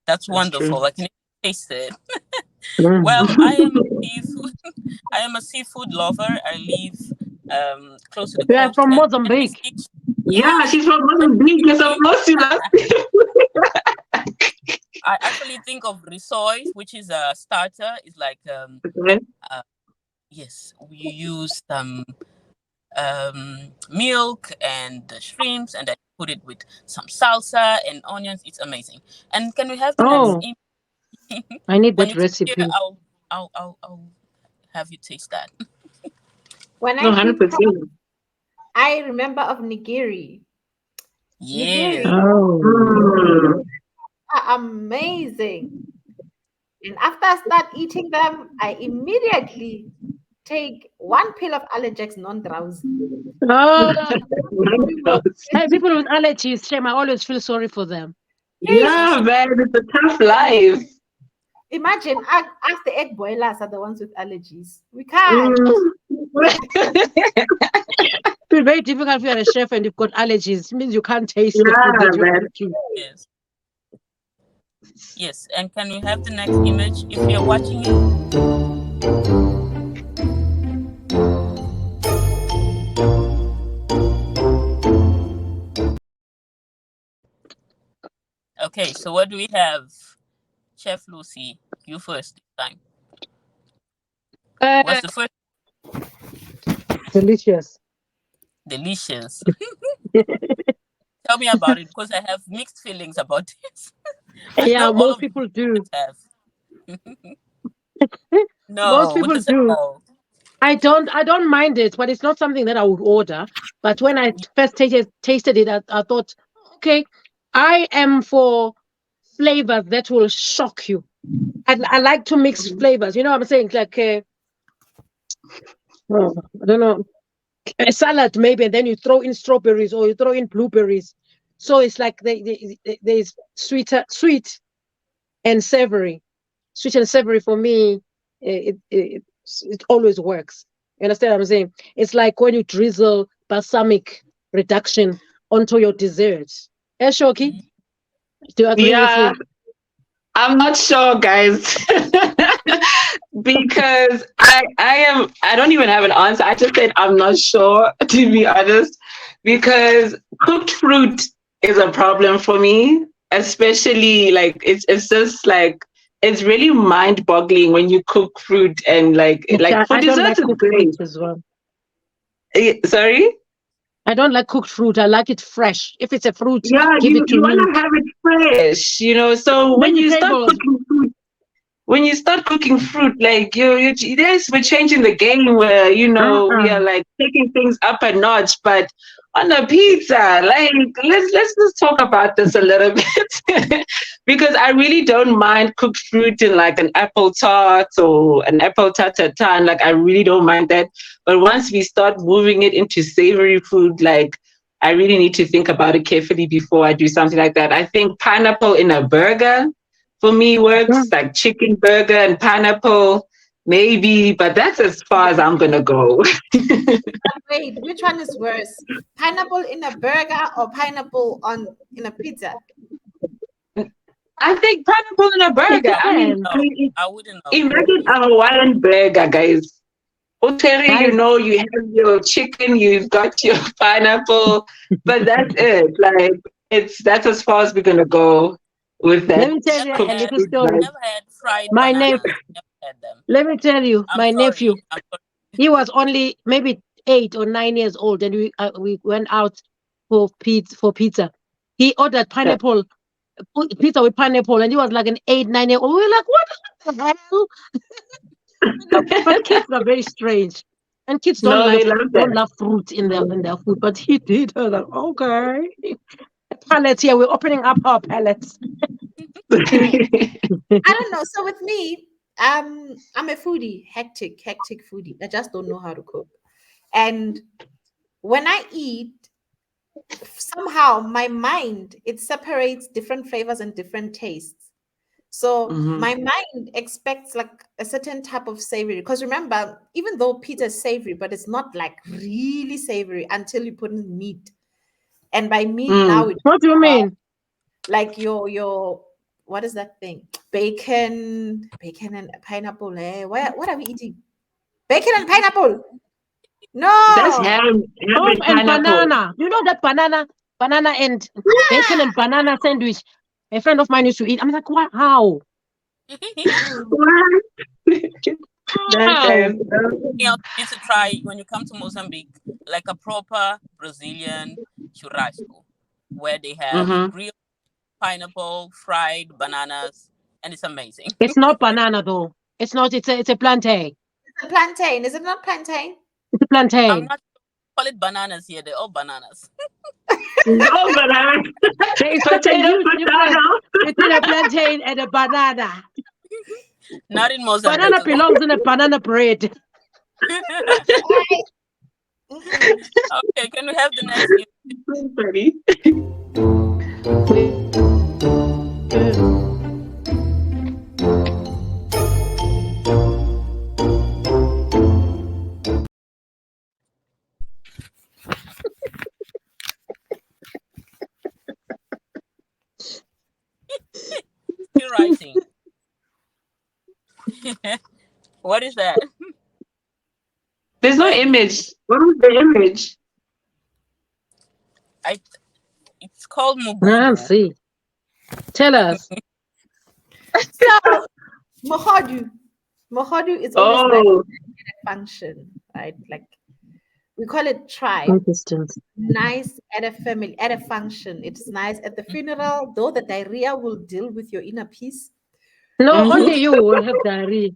that's That's true. wonderful. I can taste it. Mm. Well, I am a seafood. I am a seafood lover. I live close to the We are coast, from and when we Mozambique. see, Yeah, yes, she's from when Mozambique. we You're see, supposed to love. I actually think of rissoles, which is a starter. It's like Okay. uh, yes, we use milk and the shrimps, and then put it with some salsa and onions. It's amazing. And can we have the next Oh, image? I need When that you come here, recipe. I'll have you taste that. When No, I think, 100%. I remember of nigiri. Yes. Nigiri Oh, Mm. are amazing. And after I start eating them, I immediately take one pill of Allergex non-drowsy. oh. You will Hey, get people with allergies, shame. I always feel sorry for them. It's hey, so Yeah, sad. man, it's a tough life. imagine us the egg boilers are the ones with allergies. We can't. Mm. It's very difficult if you're a chef and you've got allergies. It means you can't taste the food Yeah, that you're man. cooking. Yes. Yes. And can we have the next image if you're watching it? Okay. So what do we have? Chef Lucy, you first this time. Uh, What's the first? delicious. Delicious. Tell me about it because I have mixed feelings about this. I Yeah, know all most of you people do. have. Most No, people just at do. all. I don't mind it, but it's not something that I would order. But when I first tasted it, I thought, okay, I am for flavors that will shock you. I like to mix flavors. You know what I'm saying? Like, I don't know, a salad maybe, and then you throw in strawberries or you throw in blueberries. So it's like there's sweet and savory. Sweet and savory for me, it always works. You understand what I'm saying? It's like when you drizzle balsamic reduction onto your desserts. Eh, Shoki, Mm. do you agree with Yeah, me? I'm not sure, guys. Because I don't even have an answer. I just said I'm not sure, to be honest, because cooked fruit is a problem for me, especially like it's just like it's really mind boggling when you cook fruit and like Okay, for I don't desserts like it's cooked fruit great. as well. Sorry. I don't like cooked fruit. I like it fresh. If it's a fruit, Yeah, give you it to you want me. to have it fresh, so Vegetables. when you start cooking fruit, like yes, we're changing the game where we are Uh-uh. like taking things up a notch. But on a pizza, like let's just talk about this a little bit because I really don't mind cooked fruit in like an apple tart or an apple tartatan. Like I really don't mind that. But once we start moving it into savory food, like I really need to think about it carefully before I do something like that. I think pineapple in a burger, for me works, like chicken burger and pineapple, maybe, but that's as far as I'm gonna go. Wait, which one is worse? Pineapple in a burger or pineapple in a pizza? I think pineapple in a burger. I mean, I wouldn't know. imagine a Hawaiian burger, guys. Terry, you know, you have your chicken, you've got your pineapple, but that's it. Like that's as far as we're gonna go with that. Let me tell you a little story. I've never had fried My bananas. nephew. Never had them. Let me tell you, my nephew. I'm sorry. He was only maybe 8 or 9 years old, and we went out for pizza. He ordered pineapple pizza with pineapple, and he was like an 8, 9 year old. We were like, what the hell? But kids are very strange, and kids don't love fruit in their food. But he did. I was like, okay, palettes here. We're opening up our palettes. I don't know. So with me, I'm a foodie, hectic foodie. I just don't know how to cook. And when I eat, somehow my mind, it separates different flavors and different tastes. So my mind expects like a certain type of savory. Because remember, even though pizza is savory, but it's not like really savory until you put in meat. And by meat now, what do you mean? Like your what is that thing? Bacon and pineapple. What are we eating? Bacon and pineapple. No, that's ham and banana. You know that banana and bacon and banana sandwich. A friend of mine used to eat. I'm like, what? How? What? You need to try when you come to Mozambique, like a proper Brazilian churrasco, where they have grilled pineapple, fried bananas, and it's amazing. It's not banana though. It's not. It's a plantain. It's a plantain. Is it not plantain? It's a plantain. I'm not call it bananas here. They're all bananas. No banana. It's between a plantain and a banana. Not in Mozambique. Banana belongs in a banana bread. Okay, can we have the next? You're writing. What is that? There's no image. What is the image? It's called Mubu. Nancy, tell us. So Mohodu is always like a function, right? Like we call it tribe. Nice at a family, at a function. It's nice at the funeral, though the diarrhea will deal with your inner peace. No, only you will have diarrhea.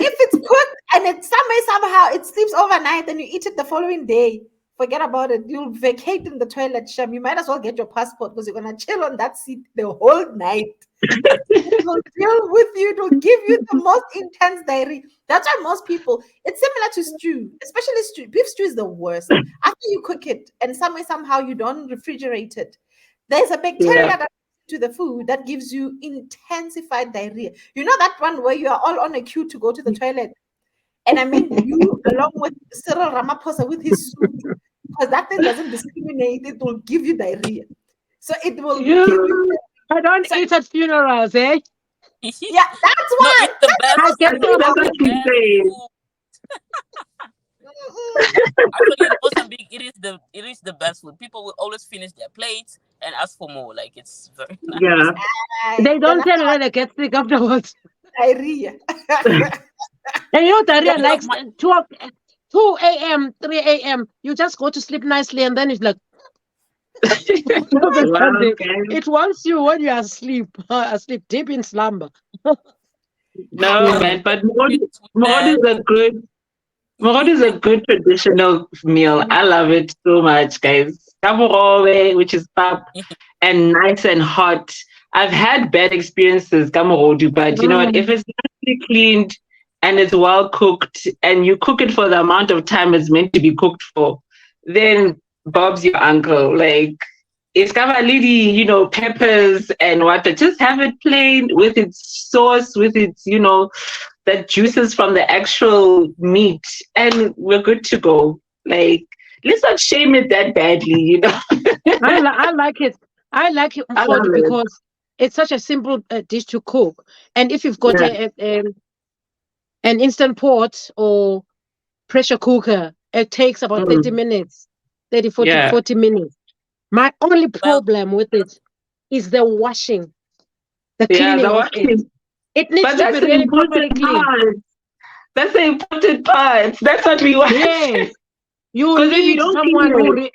If it's cooked and it's somehow it sleeps overnight and you eat it the following day, forget about it. You'll vacate in the toilet, Sham. You might as well get your passport because you're gonna chill on that seat the whole night. It will deal with you. It will give you the most intense diarrhea. That's why most people, it's similar to stew, especially stew. Beef stew is the worst. After you cook it and somehow you don't refrigerate it, there's a bacteria that to the food that gives you intensified diarrhea. You know that one where you are all on a queue to go to the toilet, and I mean you along with Cyril Ramaphosa with his suit, because that thing doesn't discriminate. It will give you diarrhea. So it will give you. I don't eat at funerals, eh? Yeah, that's why. No, it's the best. I get That's what she's saying. Actually, in Mozambique, it is the best food. People will always finish their plates and ask for more. Like it's very nice. Yeah. They don't tell you that they get sick afterwards. Diarrhea. And you know diarrhea likes 2 a.m., 3 a.m. You just go to sleep nicely and then it's like it wants you when you are asleep deep in slumber. No, man, but Morod is a good traditional meal. I love it so much, guys. Kamorowe, which is pap, and nice and hot. I've had bad experiences, kamorodu, but you know what? If it's nicely cleaned and it's well cooked, and you cook it for the amount of time it's meant to be cooked for, then Bob's your uncle. Like, escavalidi, peppers and what, but just have it plain with its sauce, with its, the juices from the actual meat, and we're good to go. Like, let's not shame it that badly. I like it. I like it I love it. because it's such a simple dish to cook. And if you've got Yeah. an instant pot or pressure cooker, it takes about 30 Mm. minutes, 30, 40, Yeah. 40 minutes. My only Well, problem with it is the washing, the Yeah, cleaning the of it. washing. It needs But to be that's the really properly important clean. part. That's the important part. That's what we want. Yes, you Because if you need don't someone clean who, it,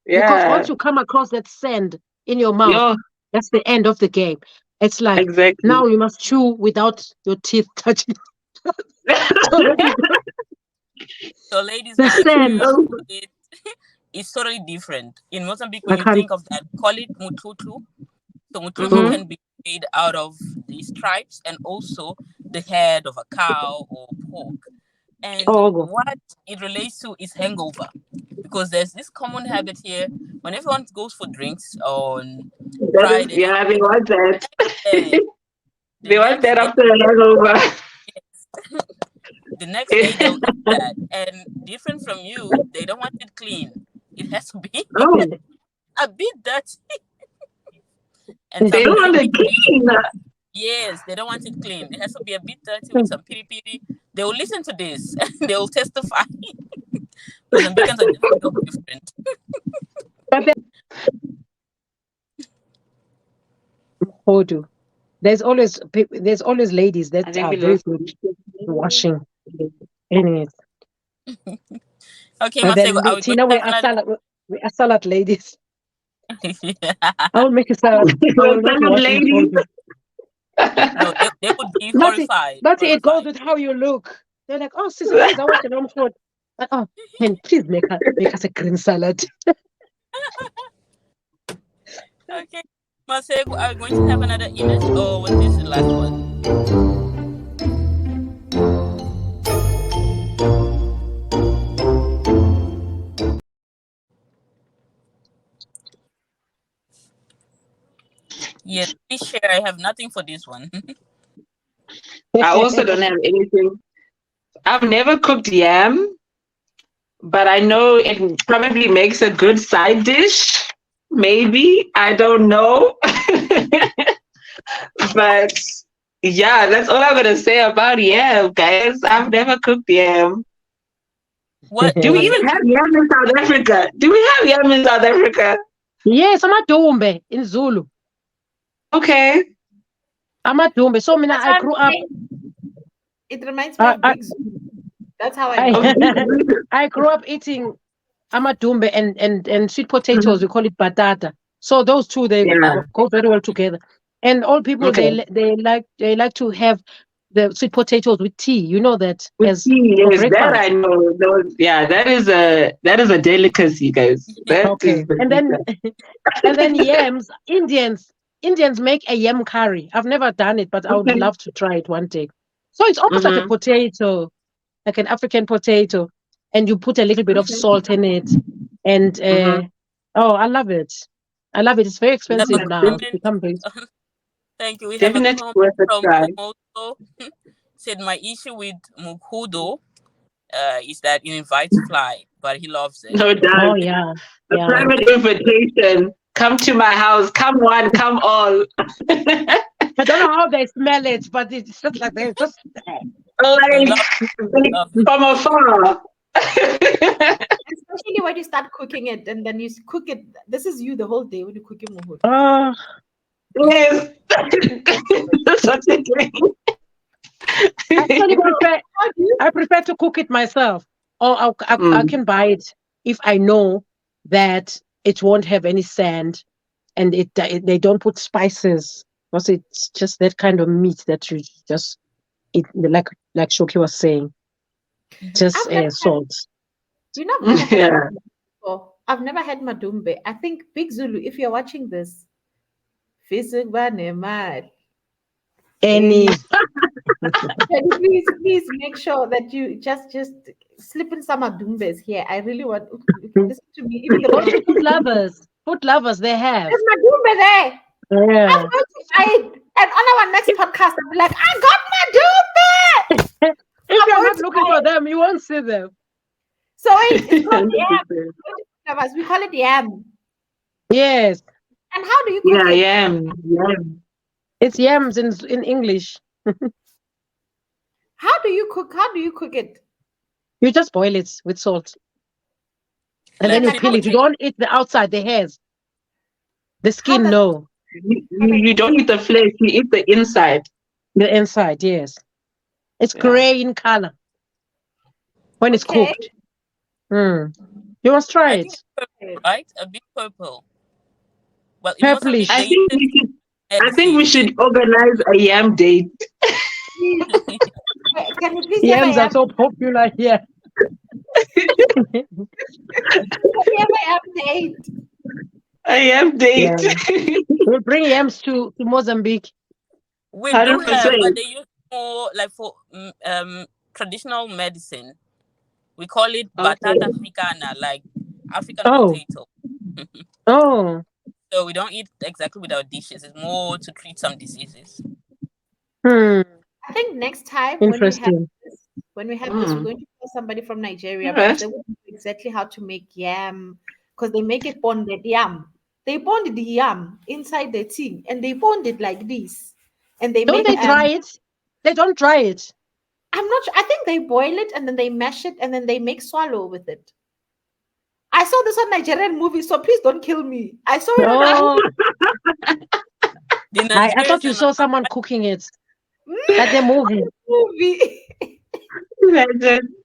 because yeah. once you come across that sand in your mouth, Yo, that's the end of the game. It's like exactly. now you must chew without your teeth touching. So that you got so ladies, the my sand. experience Oh, with it is totally different. In Mozambique, I when you can't. think of that, call it mututu. So mututu Mm-hmm. mhm. can be made out of these stripes and also the head of a cow or pork. And Oh, what it relates to is hangover. Because there's this common habit here when everyone goes for drinks on That is, Friday, yeah, they want that. eh, the They want next that day, after a hangover. the next day they'll eat that. And different from you, they don't want it clean. It has to be Oh, a bit dirty. And they some don't want piri the piri. clean. Yes, they don't want it clean. It has to be a bit dirty with some piri piri. They will listen to this and they will testify. Mozambicans are just built different. but Hodu. There's always ladies I that think are we very lost. good at washing. Anyways, Okay, but Masego, then are we going Tina, to have another? we are salad ladies. I will make a salad. I We're will make a silent washing for ladies. you. No, they would be But horrified. but it goes Horrified. with how you look. They're like, oh, sister, please, I want your own food. But, oh, can please make us a green salad. Okay. Masego, are we going to have another image or was this the last one? Yes, please share. I have nothing for this one. I also don't have anything. I've never cooked yam, but I know it probably makes a good side dish. Maybe. I don't know. But yeah, that's all I'm going to say about yam, guys. I've never cooked yam. What Do we even Masego? have yam in South Africa? Do we have yam in South Africa? Yes, amadumbe in Zulu. Okay. Amadumbe. So mina, That's I why I'm grew up. saying it reminds me of Big Zoo. That's how I know. I grew up eating amadumbe and sweet potatoes. We call it batata. So those two they Yeah. go very well together. And all people Okay. they like to have the sweet potatoes with tea. You know that With as tea, for yes, that breakfast. I know. Yeah, that is a delicacy, guys. That Okay. is the And then yams. Indians make a yam curry. I've never done it, but I would okay. love to try it one day. So it's almost like a Mm-hmm. potato, like an African potato, and you put a little bit of Okay. salt in it. And Mm-hmm. oh, I love it. I love it. It's very We have a expensive now. It's comment. become very. Thank you. We have a Definitely comment worth a from try. Umoto. Said my issue with Mukhudo is that it invites fly, but he loves it. No Oh doubt. yeah, A yeah. private invitation. Come to my house. Come one, come all. I don't know how they smell it, but it's just like they're just. They Like love they love it. from afar. Especially when you start cooking it and then cook it. This is you the whole day when you cook your muhud. Oh, Yes. That's what they're doing. I actually prefer. How do you? I prefer to cook it myself, or I Mm. can buy it if I know that it won't have any sand and they don't put spices because it's just that kind of meat that you just eat, like Shoki was saying, just I've never had. salt. You know, I've never had Yeah. madumbe before. I've never had madumbe. I think Big Zulu. If you're watching this, Fisugba Nemad. Any Can you please make sure that you just slip in some adumbes here. I really want you can listen to me. Even the also food lovers. food lovers, they have. There's Madumbe there. I'm Yeah. going to buy it. And on our next podcast, I'll be like, I got Madumbe. If I'm you're going not to looking buy for it. them, you won't see them. So wait, it's called yam. 100%. We call it yam. Yes, And how do you cook Yeah, it? yeah. it's yams in English. How do you cook? How do you cook it? You just boil it with salt, and then Yeah, you but how peel do it. You don't eat the outside, the hairs, the how skin. does No, You don't eat the flesh, you eat the inside. the inside. Yes, it's Yeah. gray in color when it's okay? cooked. Mm. You must try I think it. it's purple, right? A bit purple. Well, in Mozambique, Purplish. they use it for I think we medicine. should organize a yam date. Can we please have a Yams are yam? so popular here. Can we have a yam date? A yam date. We'll bring yams to Mozambique. We do have, 100%. but they use more like for traditional medicine. We call it Okay. batata africana, like African Oh. potato. Oh, So we don't eat exactly with our dishes. It's more to treat some diseases. hmm. I think next time Interesting. when we have this, we're Mm. going to call somebody from Nigeria Alright. because they would know exactly how to make yam because they make it bonded yam. They bonded the yam inside the thing and they bond it like this. And they Don't make they dry it? They don't dry it. I'm not sure. I think they boil it and then they mash it and then they make swallow with it. I saw this on Nigerian movie, so please don't kill me. I saw it on a Oh, The I Nigerians thought you and saw someone cooking it Mm, at the movie. movie. Imagine.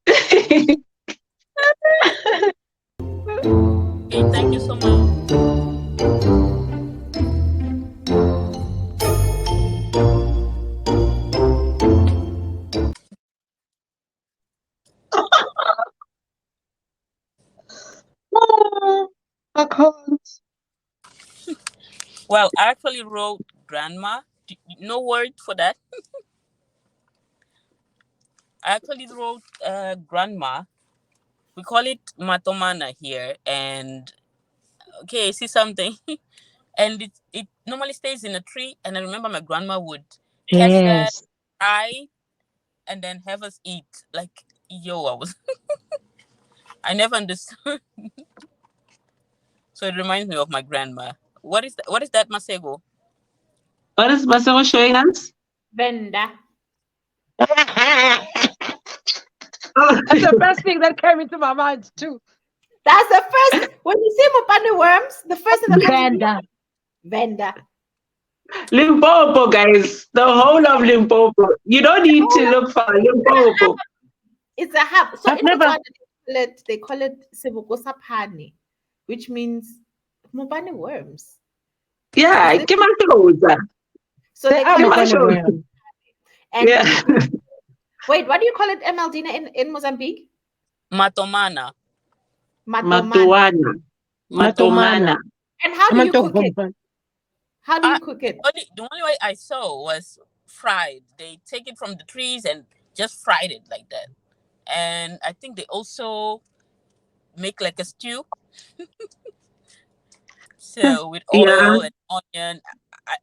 Okay, thank you so much. Oh, I can't. Well, I actually wrote grandma. No word for that. I actually wrote grandma. We call it matomana here. And okay, see something. And it normally stays in a tree. And I remember my grandma would catch that, Yes. fry, and then have us eat. Like, yo, I never understood. So it reminds me of my grandma. What is that, Masego? What is Basel showing us? Venda. Oh. That's the first thing that came into my mind too. That's the first. When you see Mopane worms, the first thing that comes to Venda. Venda. Limpopo, guys. The whole of Limpopo. You don't need to look for Limpopo. It's a hub. So I've in never- Botswana, they call it Sebukosa Pani, which means Mopane worms. Yeah, give my shoulder. So They they are call my it, Mopane shoulder. worms. and Yeah. wait, what do you call it, Emeldina, in Mozambique? Matomana. Matomana. Matomana. And how do you cook it? How do you cook it? The only way I saw was fried. They take it from the trees and just fried it like that. And I think they also make like a stew. So with oil and onion.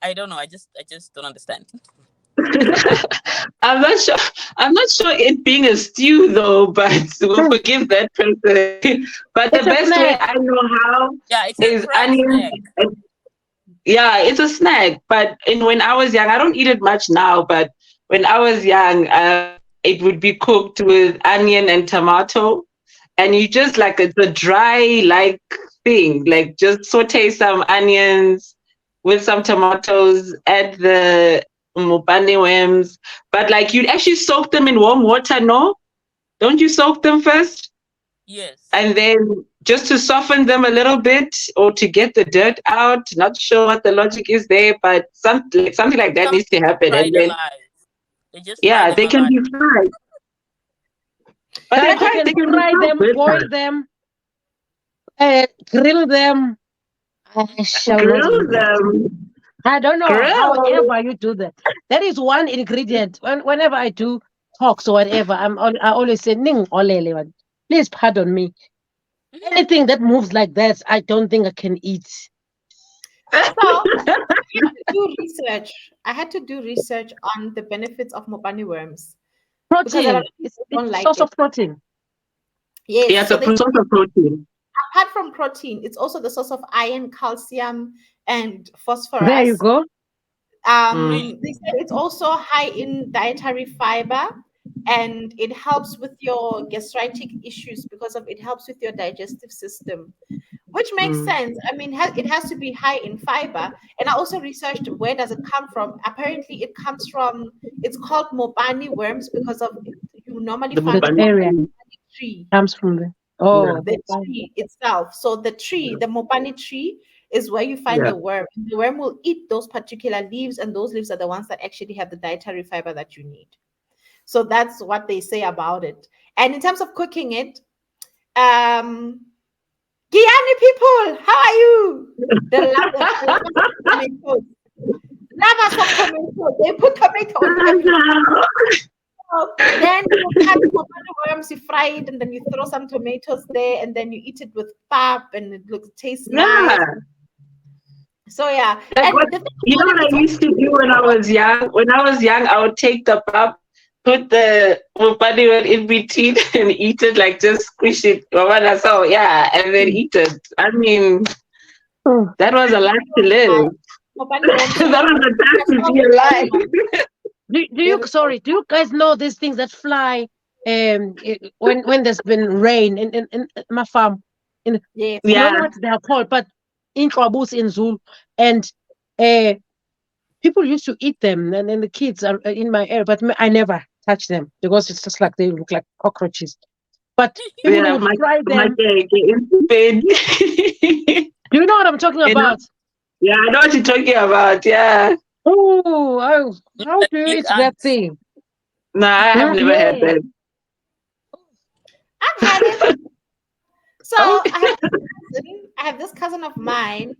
I don't know. I just don't understand. I'm not sure. I'm not sure it being a stew though, but we'll forgive that person. But It's the a best way snack. I know how Yeah, it's is a fried onions. snack. Yeah, it's a snack. But when I was young, I don't eat it much now. But when I was young, it would be cooked with onion and tomato, and you just like it's a dry like thing. Like just saute some onions with some tomatoes, add the mopane worms, but like you'd actually soak them in warm water, no? Don't you soak them first? Yes. And then just to soften them a little bit or to get the dirt out. Not sure what the logic is there, but something like that needs to happen. Fried And then alive. They just fry yeah, them they can alive. be fried. But Guys, you they can be fry so them, good. boil them, grill them. I shall not Grill do that. them. I don't know. Grill. However you do that, that is one ingredient. Whenever I do talks or whatever, I always say "ning olele." Please pardon me. Anything that moves like that, I don't think I can eat. So do research. I had to do research on the benefits of mopani worms because a lot Protein. of It's people it's don't a like source it. of protein. Yes, Yeah, it's so a they source of protein. apart from protein, it's also the source of iron, calcium, and There you phosphorus. go. Really? They say it's also high in dietary fiber, and it helps with your gastritic issues because of it helps with your digestive system, which makes Mm. sense. I mean, it has to be high in fiber. And I also researched where does it come from. Apparently, it comes from. It's called mopani worms because of you normally The find That them mopani. on area the tree, comes from the Yeah, the fine. tree itself. So the tree, the mopani tree, is where you find yeah. the worm. And the worm will eat those particular leaves, and those leaves are the ones that actually have the dietary fiber that you need. So that's what they say about it. And in terms of cooking it, um, Guyana people, how are you? They love it. They love us some tomatoes. Love us some tomatoes. They put tomato on everything. So then you cut some other worms, you fry it, and then you throw some tomatoes there, and then you eat it with pap, and it looks tastes nice. Yeah. So yeah, Like and what the thing you know about it, what it's I used to do when I was young? When I was young, I would take the pap, put the mopani in between and eat it, like just squish it. So yeah, and then eat it. I mean, Mm. that was a life to live. mopani worms are That was a time to be alive. Do you very sorry? Do you guys know these things that fly? When there's been rain in my farm, in yes. I don't Yeah. know what they are called, but in Kwabus in Zulu, and uh, people used to eat them, and the kids are in my area, but I never touch them because it's just like they look like cockroaches. But people Yeah, would fry my them. into bed. Do you know what I'm talking You know? about? Yeah, I know what you're talking about. Yeah. How Like do you big eat that ants. thing? No, I have never had Yeah. that. I've had it. So Oh, I have this cousin of mine.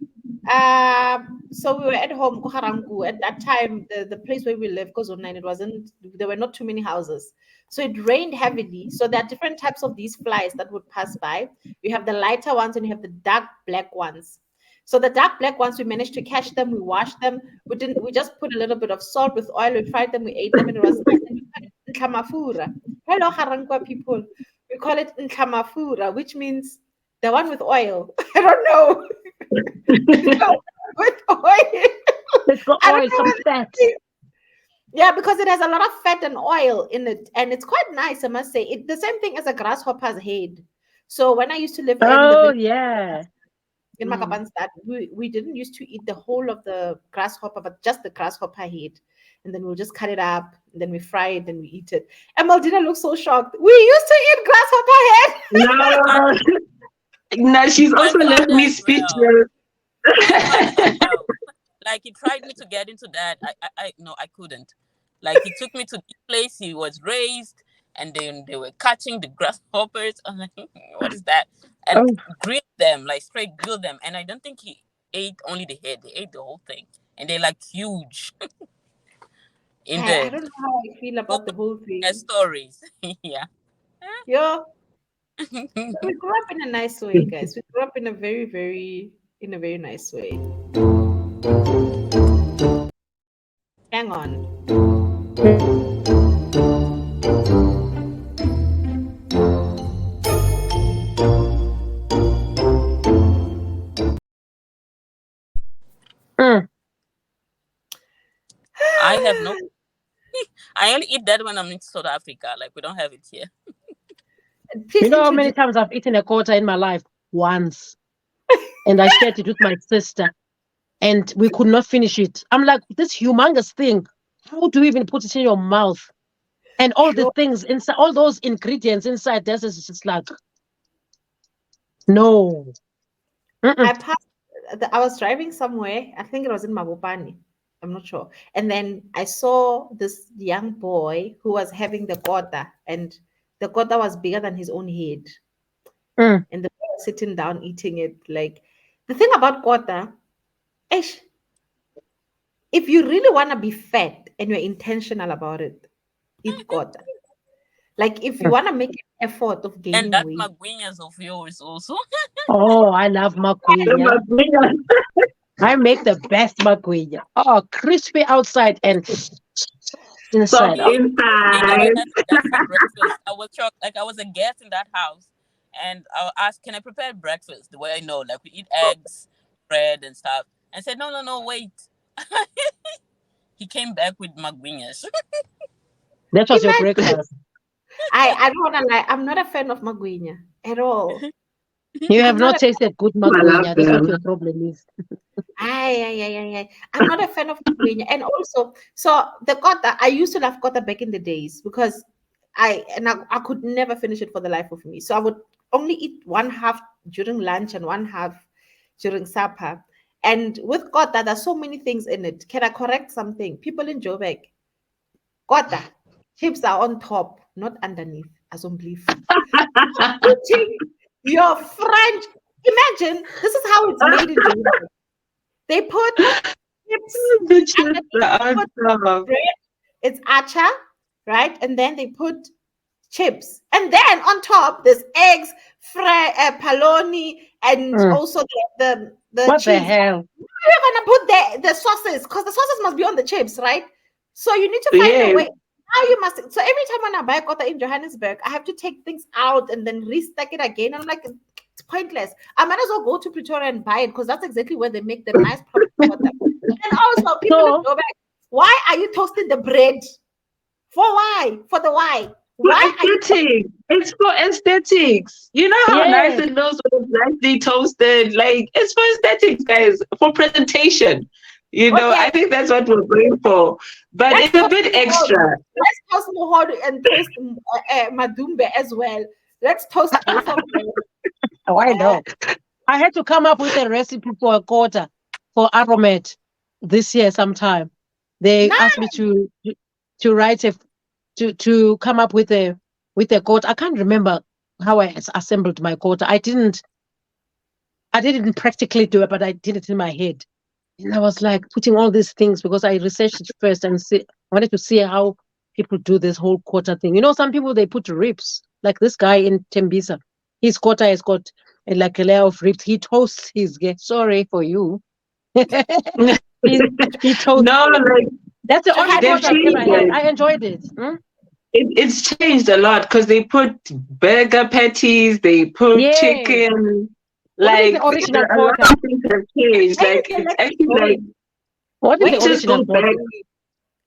So we were at home, Koharangu. At that time, the place where we lived, Kozonine, it wasn't, there were not too many houses. So it rained heavily. So there are different types of these flies that would pass by. You have the lighter ones and you have the dark black ones. So the dark black ones, we managed to catch them, we washed them. We just put a little bit of salt with oil, we fried them, we ate them, and it was nice. And we call it Nklamafura. Hello, Harangwa people. We call it Nklamafura, which means the one with oil. I don't know. With oil. It's got I don't oil, know some what fat. it is. Yeah, because it has a lot of fat and oil in it, and it's quite nice, I must say. The same thing as a grasshopper's head. So when I used to live in the Oh village yeah. in Mm. Makapanstad, we didn't used to eat the whole of the grasshopper, but just the grasshopper head. And then we'll just cut it up, and then we fry it, and we eat it. And Maldina looks so shocked. We used to eat grasshopper head. My no. No, she's my also left father me as well. speechless. My father as well. Like he tried me to get into that. I no, I couldn't. Like he took me to the place he was raised, and then they were catching the grasshoppers. I'm like, what is that? And Oh, grilled them, like straight grilled them. And I don't think he ate only the head; they ate the whole thing, and they're like huge in I the don't know how I feel about the whole thing. stories. Yeah. Yeah. We grew up in a nice way, guys. We grew up in a in a very nice way. Hang on. mm. I have no. I only eat that when I'm in South Africa. Like we don't have it here. Please You know how many introduce. times I've eaten a quarter in my life? Once. And I shared it with my sister, and we could not finish it. I'm like, this humongous thing. How do you even put it in your mouth? And all the Sure. things inside, all those ingredients inside, this is just like, no. I Mm-mm. passed. I was driving somewhere. I think it was in Mabopani. I'm not sure. And then I saw this young boy who was having the kota, and the kota was bigger than his own head. Mm. And the boy was sitting down eating it. Like the thing about kota, ish, if you really want to be fat and you're intentional about it, eat kota. Like if you want to make an effort of And gaining that weight. magwinas of yours also. Oh, I love The magwinya. Magwinya. I make the best magwinya. Oh, crispy outside and inside. Soft Oh, inside. That's for breakfast. I was shocked. Like I was a guest in that house, and I asked, "Can I prepare breakfast the way I know? Like we eat eggs, bread, and stuff." And said, "No, no, no, wait." He came back with magwinas. that was your Imagine. breakfast. I don't want to lie. I'm not a fan of magwinya at all. You have I'm not not a tasted good I love magwinya. That's what your them. problem is. I. I'm not a fan of magwinya. And also, so the kota, I used to love kota back in the days because I could never finish it for the life of me. So I would only eat one half during lunch and one half during supper. And with kota, there's so many things in it. Can I correct something? People in Joburg, kota, chips are on top, not underneath, as on belief. Putting your French. Imagine this is how it's made in Joburg. They put chips The chips underneath, are put awesome. bread. It's acha, right? And then they put chips, and then on top there's eggs, paloni, and Mm. also the What the cheese. hell? You're gonna put the sauces because the sauces must be on the chips, right? So you need to find a Yes. way. Now you must. So every time when I buy kota in Johannesburg, I have to take things out and then restack it again. And I'm like, it's pointless. I might as well go to Pretoria and buy it because that's exactly where they make the nice proper kota. And also, people So, go back. Why are you toasting the bread? For why? For the why? For Why are you? aesthetics. It's for aesthetics. You know how nice yes. it looks when it's nicely toasted? Like, it's for aesthetics, guys, for presentation. You know, Okay, I think that's what we're going for. But let's it's a toast bit Muhodu. extra. Let's toast Muhodu and toast Madumbe as well. Let's toast both of them. Oh, I Uh, know. I had to come up with a recipe for a quarter for aromat this year sometime. They Nice. asked me to write to come up with a quote. I can't remember how I assembled my quote. I didn't practically do it, but I did it in my head. And I was like putting all these things because I researched it first and wanted to see how people do this whole quarter thing. You know, some people they put ribs, like this guy in Tembisa. His quarter has got like a layer of ribs. He toasts his. Sorry for you. he, he toasts. No, like, That's the only they've quarter I've ever changed had. it. I enjoyed it. It's changed a lot because they put burger patties, they put Yes. chicken. What is the Like, original a lot quarter? of things have changed. Where is Like, the it's lettuce actually like, going? What is Where the let's is just original go the lettuce back. quarter? going?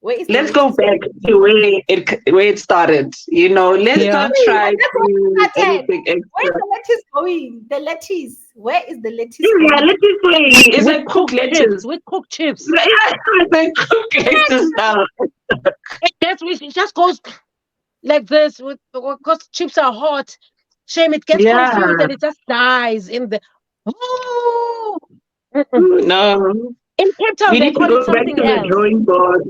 Where is the Let's go lettuce back going? to where it started. You know, let's Yeah. not try And to that's what do started. anything Where is extra. the lettuce going? The lettuce. Where is the lettuce Yeah, going? lettuce play. It's With like cooked cooked chips. lettuce. With cooked chips. Yeah, it's like cooked lettuce now. It just goes like this because chips are hot. Shame it gets confused Yeah. and it just dies in the. Oh, mm-mm. No. In Cape Town We they need to call it go back something to the else. drawing board.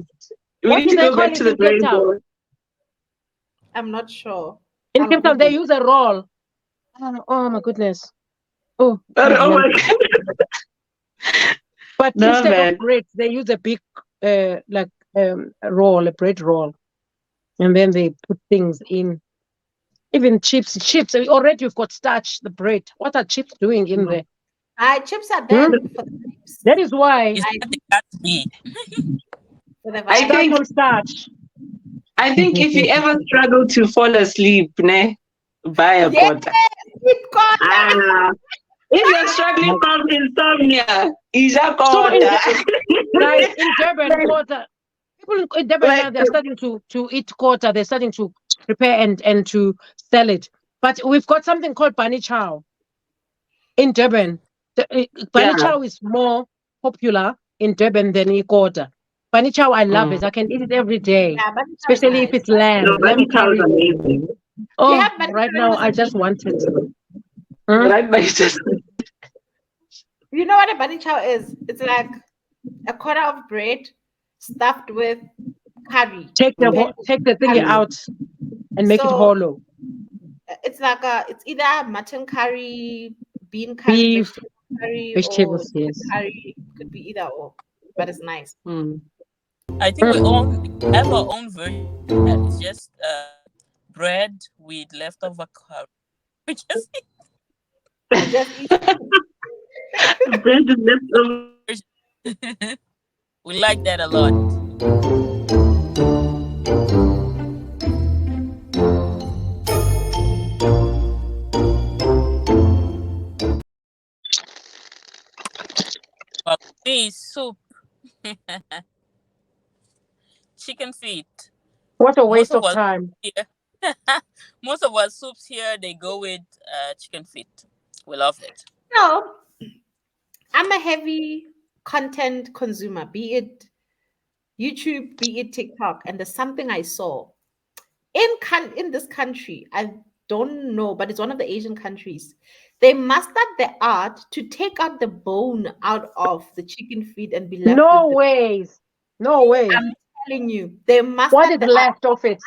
We What need do to they go call back to it the in Cape drawing Town? board. I'm not sure. In I'll Cape Town they Google. use a roll. Oh my goodness. Oh, But, oh oh man. my God. But No, instead of man. bread, they use a big like a bread roll, and then they put things in. Even chips, already you've got starch, the bread. What are chips doing in there? Chips are Hmm? there for the vibes. That is why Is I that the cat be? for the I vibes. starch think on starch. I think if you ever struggle to fall asleep, ne, buy a Yes, quarter. sweet corn. Ah, if you're struggling from insomnia, is a So quarter. guys, in Durban, quarter people in Durban like, now they're starting to eat quarter. They're starting to prepare and to sell it. But we've got something called Bani Chow in Durban. yeah. Bani Chow is more popular in Durban than in quarter. Bani Chow, I love it. Mm. I can eat it every day, Yeah, bunny chow is especially if nice. it's lamb, Nobody lamb tells curry. amazing. Do you Oh, have bunny right chow in now I just Mozambique? want it. Hmm? Right now, it's just You know what a bunny chow is? It's like a quarter of bread stuffed with curry. Take Depends take the thingy curry. out and make it So hollow. it's like it's either mutton curry, bean curry, Beef, vegetable curry, or vegetables, chicken yes. curry. Could be either or, but it's nice. mm. I think we have our own version of that. It's just bread with leftover curry. We just You just eat. Bread is leftover. we like that a lot. But me, soup, chicken feet. What a Most waste of of us time. here, most of our soups here, they go with chicken feet. We love it. No, I'm a heavy content consumer, be it YouTube, be it TikTok, and there's something I saw in this country. I don't know, but it's one of the Asian countries. They mastered the art to take out the bone out of the chicken feet and be left with No the. ways. No way. I'm telling you, they What mastered is the art. left of it?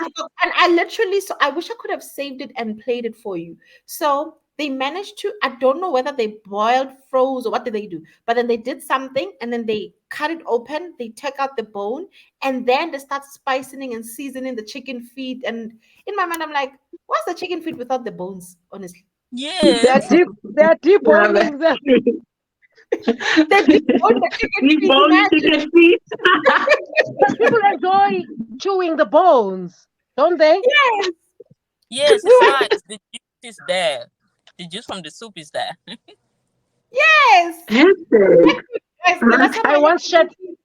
And I literally, so I wish I could have saved it and played it for you. So they managed to, I don't know whether they boiled, froze, or what did they do, but then they did something and then they cut it open, they took out the bone, and then they start spicing and seasoning the chicken feet. And in my mind, I'm like, what's the chicken feet without the bones, honestly? They're Yes. deep. They're Yeah, deboning them. They debone the chicken feet, Debone imagine. chicken feet. But people enjoy chewing the bones, don't they? Yes. Yes, We it's were, nice. The juice is there. The juice from the soup is there. yes. Hefty. Yes, the last time I I had once shared. chicken feet,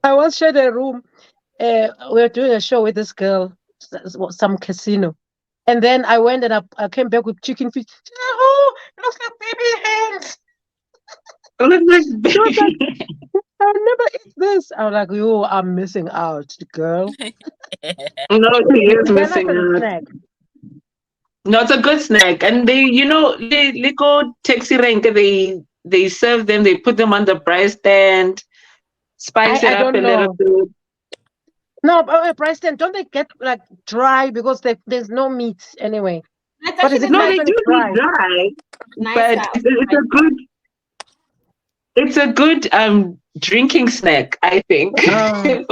I once shared a room. We were doing a show with this girl, some casino, and then I went and I came back with chicken feet. She said, "Oh, it looks like baby hands." Look like She was like, baby. "I'll never eat this." I was like, "You are missing out, girl." No, he is They're nice missing as a out. snack. No, it's a good snack. And they go taxi rank, they serve them, they put them on the price stand, spice it I up a don't little know. bit. No, but Preston, don't they get like dry because there's no meat anyway? it's But is actually it No, nice they when do it's get dry? dry, nicer. but it's a good drinking snack, I think. Oh.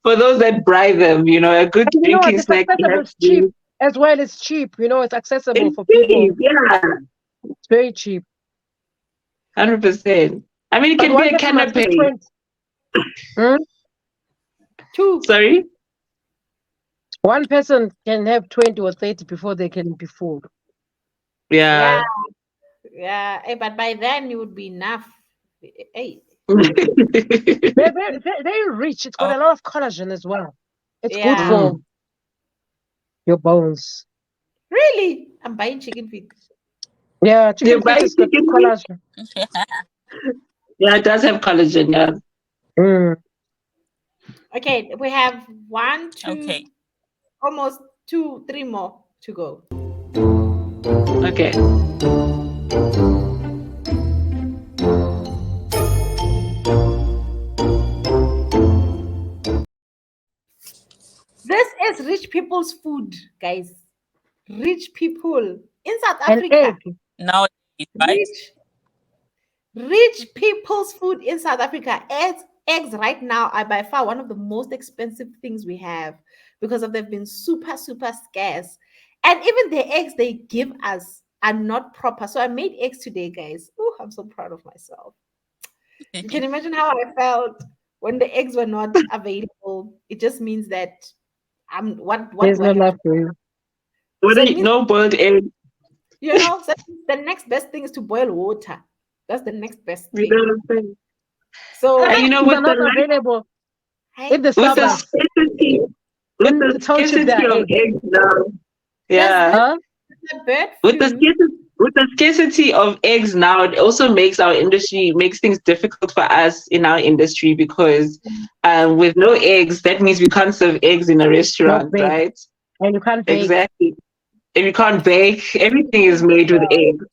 For those that buy them, a good And you know what? drinking It's snack to accessible. have It's cheap with. as well. It's cheap. It's accessible It's for people. cheap, yeah, It's very cheap. 100%. I mean, it But can be one a person must be canapé. 20. Hmm? Two. Sorry? One person can have 20 or 30 before they can be full. Yeah, Yeah. yeah. Hey, but by then it would be enough. Hey, They're very rich. It's got Oh, a lot of collagen as well. It's good yeah. for your bones. Really? I'm buying chicken feet. Yeah, You chicken buy feet has got chicken meat? collagen. Yeah, it does have collagen, yeah. Mm. Okay, we have one, okay. two, almost two, three more to go. Okay. This is rich people's food, guys. Rich people in South An Africa. egg. Nowadays, right? Rich people's food in South Africa. Eggs right now are by far one of the most expensive things we have because of they've been super, super scarce. And even the eggs they give us are not proper. So I made eggs today, guys. Oh, I'm so proud of myself. You can imagine how I felt when the eggs were not available. It just means that what There's do no I have love to for you. so it means No boiled egg. so the next best thing is to boil water. That's the next best You thing. know what I'm saying? So And Eggs with are not available in the with the suburbs. scarcity, In the township, there are of eggs. eggs now. Yeah. Huh? the bird With the flu. scarcity of eggs now, it also makes things difficult for us in our industry because with no eggs, that means we can't serve eggs in a No restaurant, bake. right? And you can't bake. Exactly. And you can't bake. Everything is made with eggs.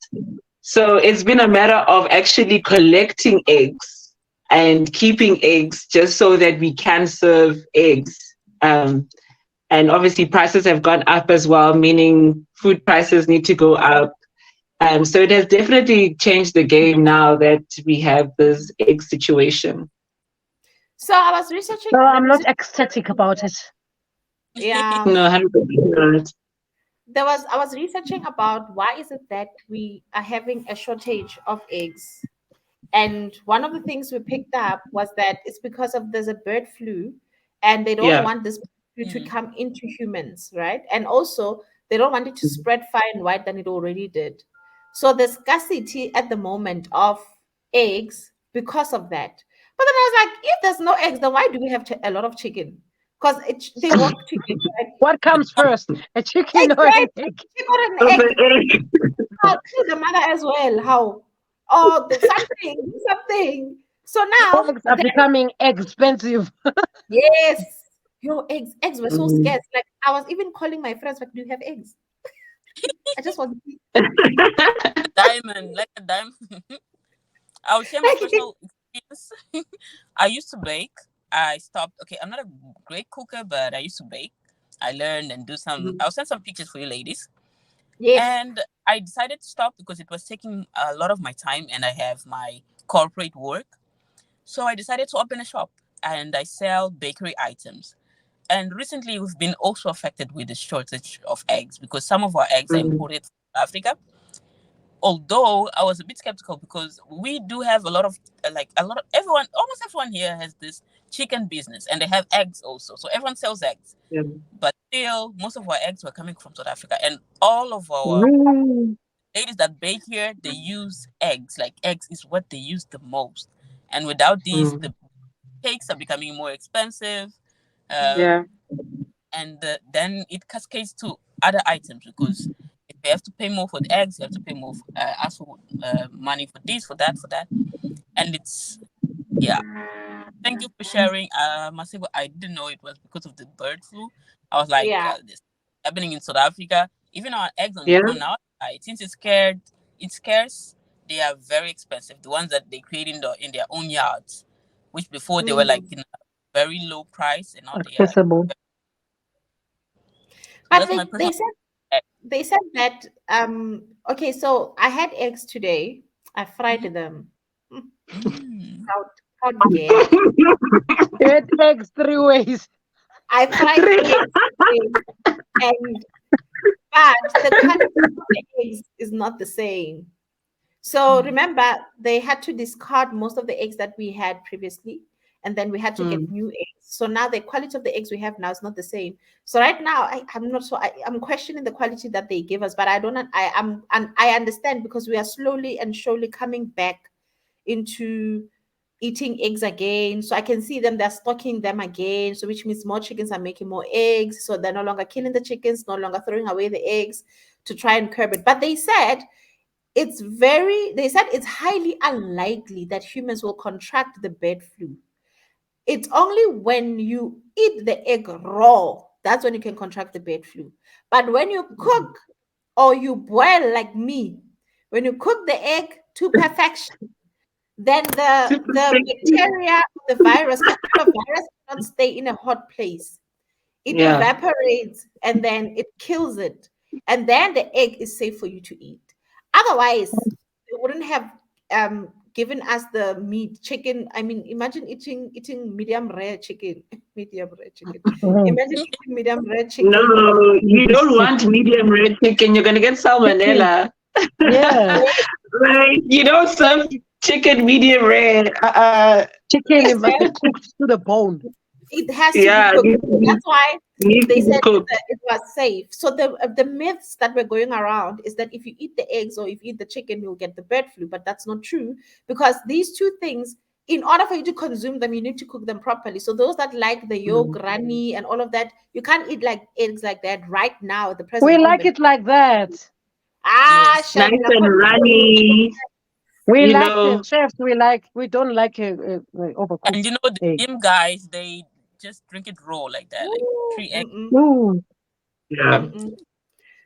So it's been a matter of actually collecting eggs and keeping eggs just so that we can serve eggs. And obviously prices have gone up as well, meaning food prices need to go up. So it has definitely changed the game now that we have this egg situation. So I was researching. No, I'm not ecstatic about it. Yeah. No, 100% I was researching about why is it that we are having a shortage of eggs. And one of the things we picked up was that it's because of there's a bird flu and they don't Yeah. want this flu to Mm. come into humans, right? And also they don't want it to spread far and wide than it already did. So the scarcity at the moment of eggs because of that. But then I was like, if there's no eggs, then why do we have a lot of chicken? Because they work together, right? What comes first, a chicken or an Exactly. egg? Chicken or an Of egg. an egg. To the mother as well. How? Oh, something. So now, Eggs are becoming expensive. yes, your eggs were so Mm. scarce. Like I was even calling my friends, like, do you have eggs? I just want to Diamond, like a diamond. I'll share my like, personal experience. I used to bake. I stopped. Okay, I'm not a great cooker, but I used to bake. I learned and do some. I'll send some pictures for you ladies. yes. And I decided to stop because it was taking a lot of my time, and I have my corporate work. So I decided to open a shop, and I sell bakery items. And recently, we've been also affected with the shortage of eggs because some of our eggs are Mm. imported from Africa. Although I was a bit skeptical because we do have a lot of like a lot of everyone, almost everyone here has this chicken business, and they have eggs also. So everyone sells eggs, Yeah. but still, most of our eggs were coming from South Africa, and all of our Mm. ladies that bake here, they use eggs. Like eggs is what they use the most, and without these, Mm. the cakes are becoming more expensive. Yeah. And then it cascades to other items because if you have to pay more for the eggs, you have to pay more, ask for money for this, for that, and it's yeah. Thank you for sharing, Masibo. I didn't know it was because of the bird flu. I was like, Yeah. this happening in South Africa. Even our eggs Yeah. on our side, since it's scarce. They are very expensive. The ones that they create in their own yards, which before they were like Mm. in a very low price, and now they are like. Accessible. So But that's my they personal. said that okay, so I had eggs today. I fried Mhm. them. Mm, Mm. proud girl. It eggs three ways. I fried Three. eggs today, and but the quality of the eggs is not the same. So Mm. remember, they had to discard most of the eggs that we had previously, and then we had to get Mm. new eggs. So now the quality of the eggs we have now is not the same. So right now, I'm not so I'm questioning the quality that they give us, but I don't I am and I understand because we are slowly and surely coming back into eating eggs again. So I can see them, they're stocking them again. So which means more chickens are making more eggs. So they're no longer killing the chickens, no longer throwing away the eggs to try and curb it. But they said it's highly unlikely that humans will contract the bird flu. It's only when you eat the egg raw that's when you can contract the bird flu. But when you cook or you boil like me, when you cook the egg to perfection, then the bacteria, the virus, because remember, virus cannot stay in a hot place. It Yeah. evaporates and then it kills it. And then the egg is safe for you to eat. Otherwise, they wouldn't have given us the meat, chicken. I mean, imagine eating medium rare chicken. Medium rare chicken. Mhm. Imagine eating medium rare No, chicken. you don't want medium red chicken. You're gonna get Chicken. salmonella. Yeah. Right? You don't serve chicken medium rare. Chicken, it Yes, must be cooked to the bone. it has to be Yeah, cooked. So that's why needs they to be said cooked. that it was safe. So the myths that were going around is that if you eat the eggs or if you eat the chicken, you'll get the bird flu. But that's not true because these two things, in order for you to consume them, you need to cook them properly. So those that like the yolk, Mm. runny, and all of that, you can't eat like eggs like that right now at the We present like moment. it like that. Yes. Nice Shabla, and runny, We you like the know. chefs. We don't like overcooked And you know the egg. gym guys, they just drink it raw like that, like Ooh, 3 eggs. mm-mm, Ooh. Yeah. mm-mm.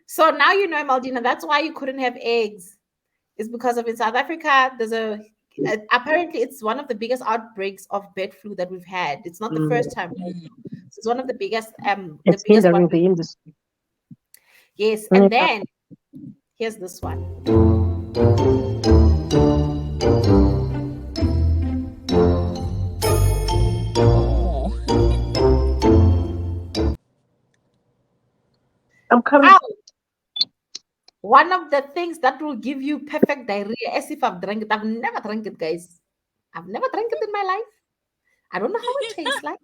So now you know, Maldina, that's why you couldn't have eggs. It's because of in South Africa, apparently it's one of the biggest outbreaks of bird flu that we've had. It's not the first Mm. time. Mm. It's one of the It's biggest one. hindering the industry. Yes, and Yeah. then here's this one. Oh. come. Ow. One of the things that will give you perfect diarrhea, as if I've drank it. I've never drank it, guys. I've never drank it in my life. I don't know how it tastes like.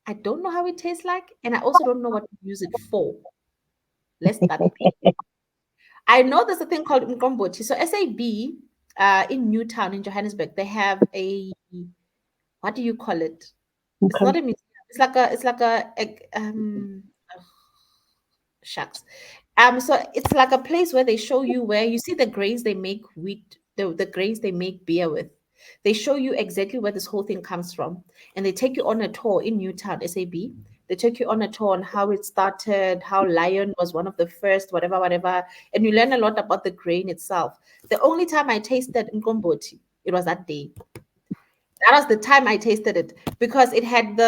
I don't know how it tastes like, and I also don't know what to use it for. Let's start there. I know there's a thing called mkomboti. So SAB in Newtown in Johannesburg, they have a, what do you call it? It's not a museum. It's like shucks. So it's like a place where they show you where you see the grains they make wheat, the grains they make beer with. They show you exactly where this whole thing comes from, and they take you on a tour in Newtown, SAB. They take you on a tour on how it started, how Lion was one of the first, whatever, whatever, and you learn a lot about the grain itself. The only time I tasted Nkomboti, it was that day. That was the time I tasted it, because it had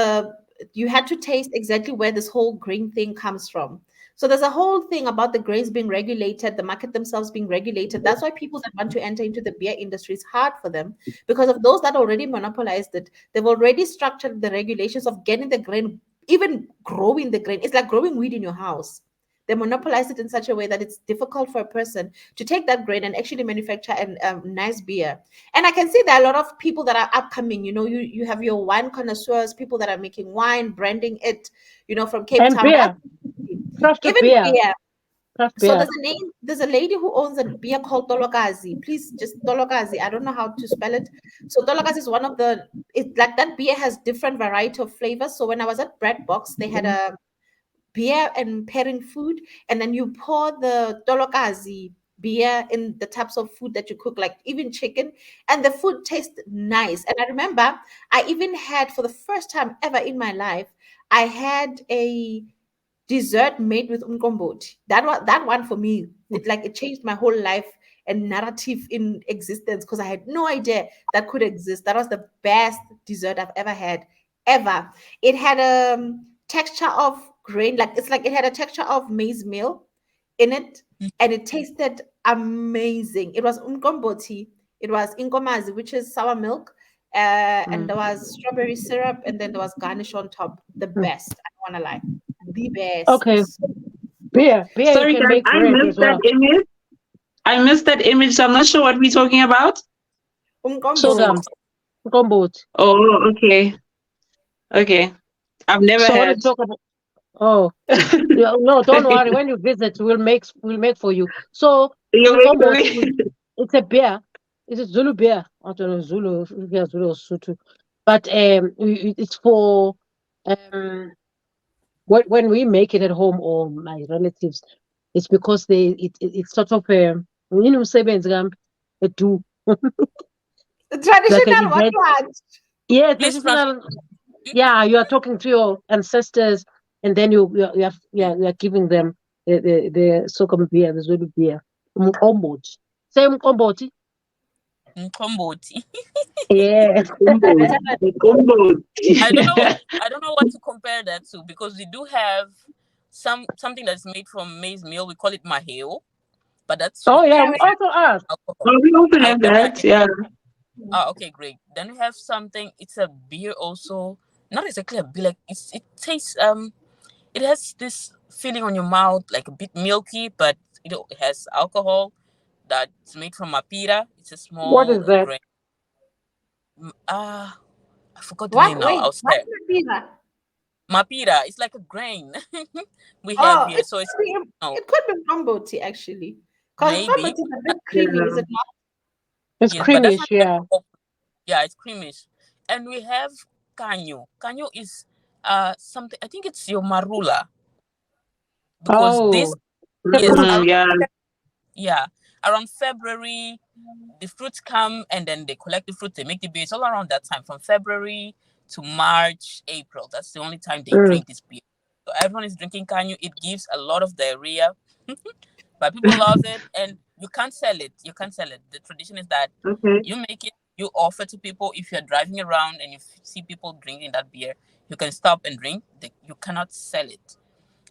you had to taste exactly where this whole grain thing comes from. So there's a whole thing about the grains being regulated, the market themselves being regulated. That's why people that want to enter into the beer industry, it's hard for them, because of those that already monopolized it. They've already structured the regulations of getting the grain, even growing the grain. It's like growing weed in your house. They monopolize it in such a way that it's difficult for a person to take that grain and actually manufacture a nice beer. And I can see there are a lot of people that are upcoming. You have your wine connoisseurs, people that are making wine, branding it, from Cape And Town. beer. Craft Even beer. beer. Craft So beer. there's a lady who owns a beer called Tolokazi. Please, just Tolokazi. I don't know how to spell it. So Tolokazi is one of it's like that beer has different variety of flavors. So when I was at Bread Box, they had a beer and pairing food, and then you pour the Tolokazi beer in the types of food that you cook, like even chicken, and the food tastes nice. And I remember I even had, for the first time ever in my life, I had a dessert made with umkomboti. That one for me, it changed my whole life and narrative in existence, because I had no idea that could exist. That was the best dessert I've ever had, ever. It had a texture of grain, like it had a texture of maize meal in it, and it tasted amazing. It was umkomboti, it was inkomazi, which is sour milk, and there was strawberry syrup, and then there was garnish on top. The best. I don't want to lie. The best. Okay. Beer. You Sorry, can guys, make I bread as missed that well. image. I missed that image, so I'm not sure what we're talking about. Sorghum. Mkomboti. Oh, okay. Okay. I've never So when you had. talk about, oh, yeah, no, don't worry. When you visit, we'll make for you. So mkomboti, it's a beer. It's a Zulu beer. I don't know Zulu, yeah, Zulu or Sutu, but it's for when we make it at home, or my relatives, it's because it's sort of a do like an Traditional event. what? Yeah, Please traditional. Yeah, you are talking to your ancestors, and then you are giving them the Sokam beer, the Zulu beer, mkomboti. Say mkomboti. Mkomboti. Yeah. Combo. I don't know what to compare that to, because we do have something that's made from maize meal. We call it maheo, but that's Oh sweet. yeah, Yeah, we also ask. Alcohol. We also have Then that, yeah. oh, okay, great. Then we have something. It's a beer also. Not exactly a beer. Like it tastes. It has this feeling on your mouth, like a bit milky, but it has alcohol. That's made from mapira. It's a What small is that? grain. I forgot the name now. Wait, I'll what's spare. the beer? Mapira. It's like a grain we have Oh, here. So it's no, it could be mkomboti actually, because maybe. mkomboti is a bit creamy, is Yeah. it not? It's Yes, but that's creamish, not like yeah. yeah, it's creamish. And we have canyo. Canyo is something. I think it's your marula, because this Oh, yes peppery. Yeah. yeah, around February the fruits come, and then they collect the fruit, they make the beer. It's all around that time, from February to March, April. That's the only time they Mm. drink this beer. So everyone is drinking canyo. It gives a lot of diarrhea, but people love it, and you can't sell it. You can't sell it. The tradition is that Okay. you make it, you offer to people. If you're driving around and you see people drinking that beer, you can stop and drink. You cannot sell it.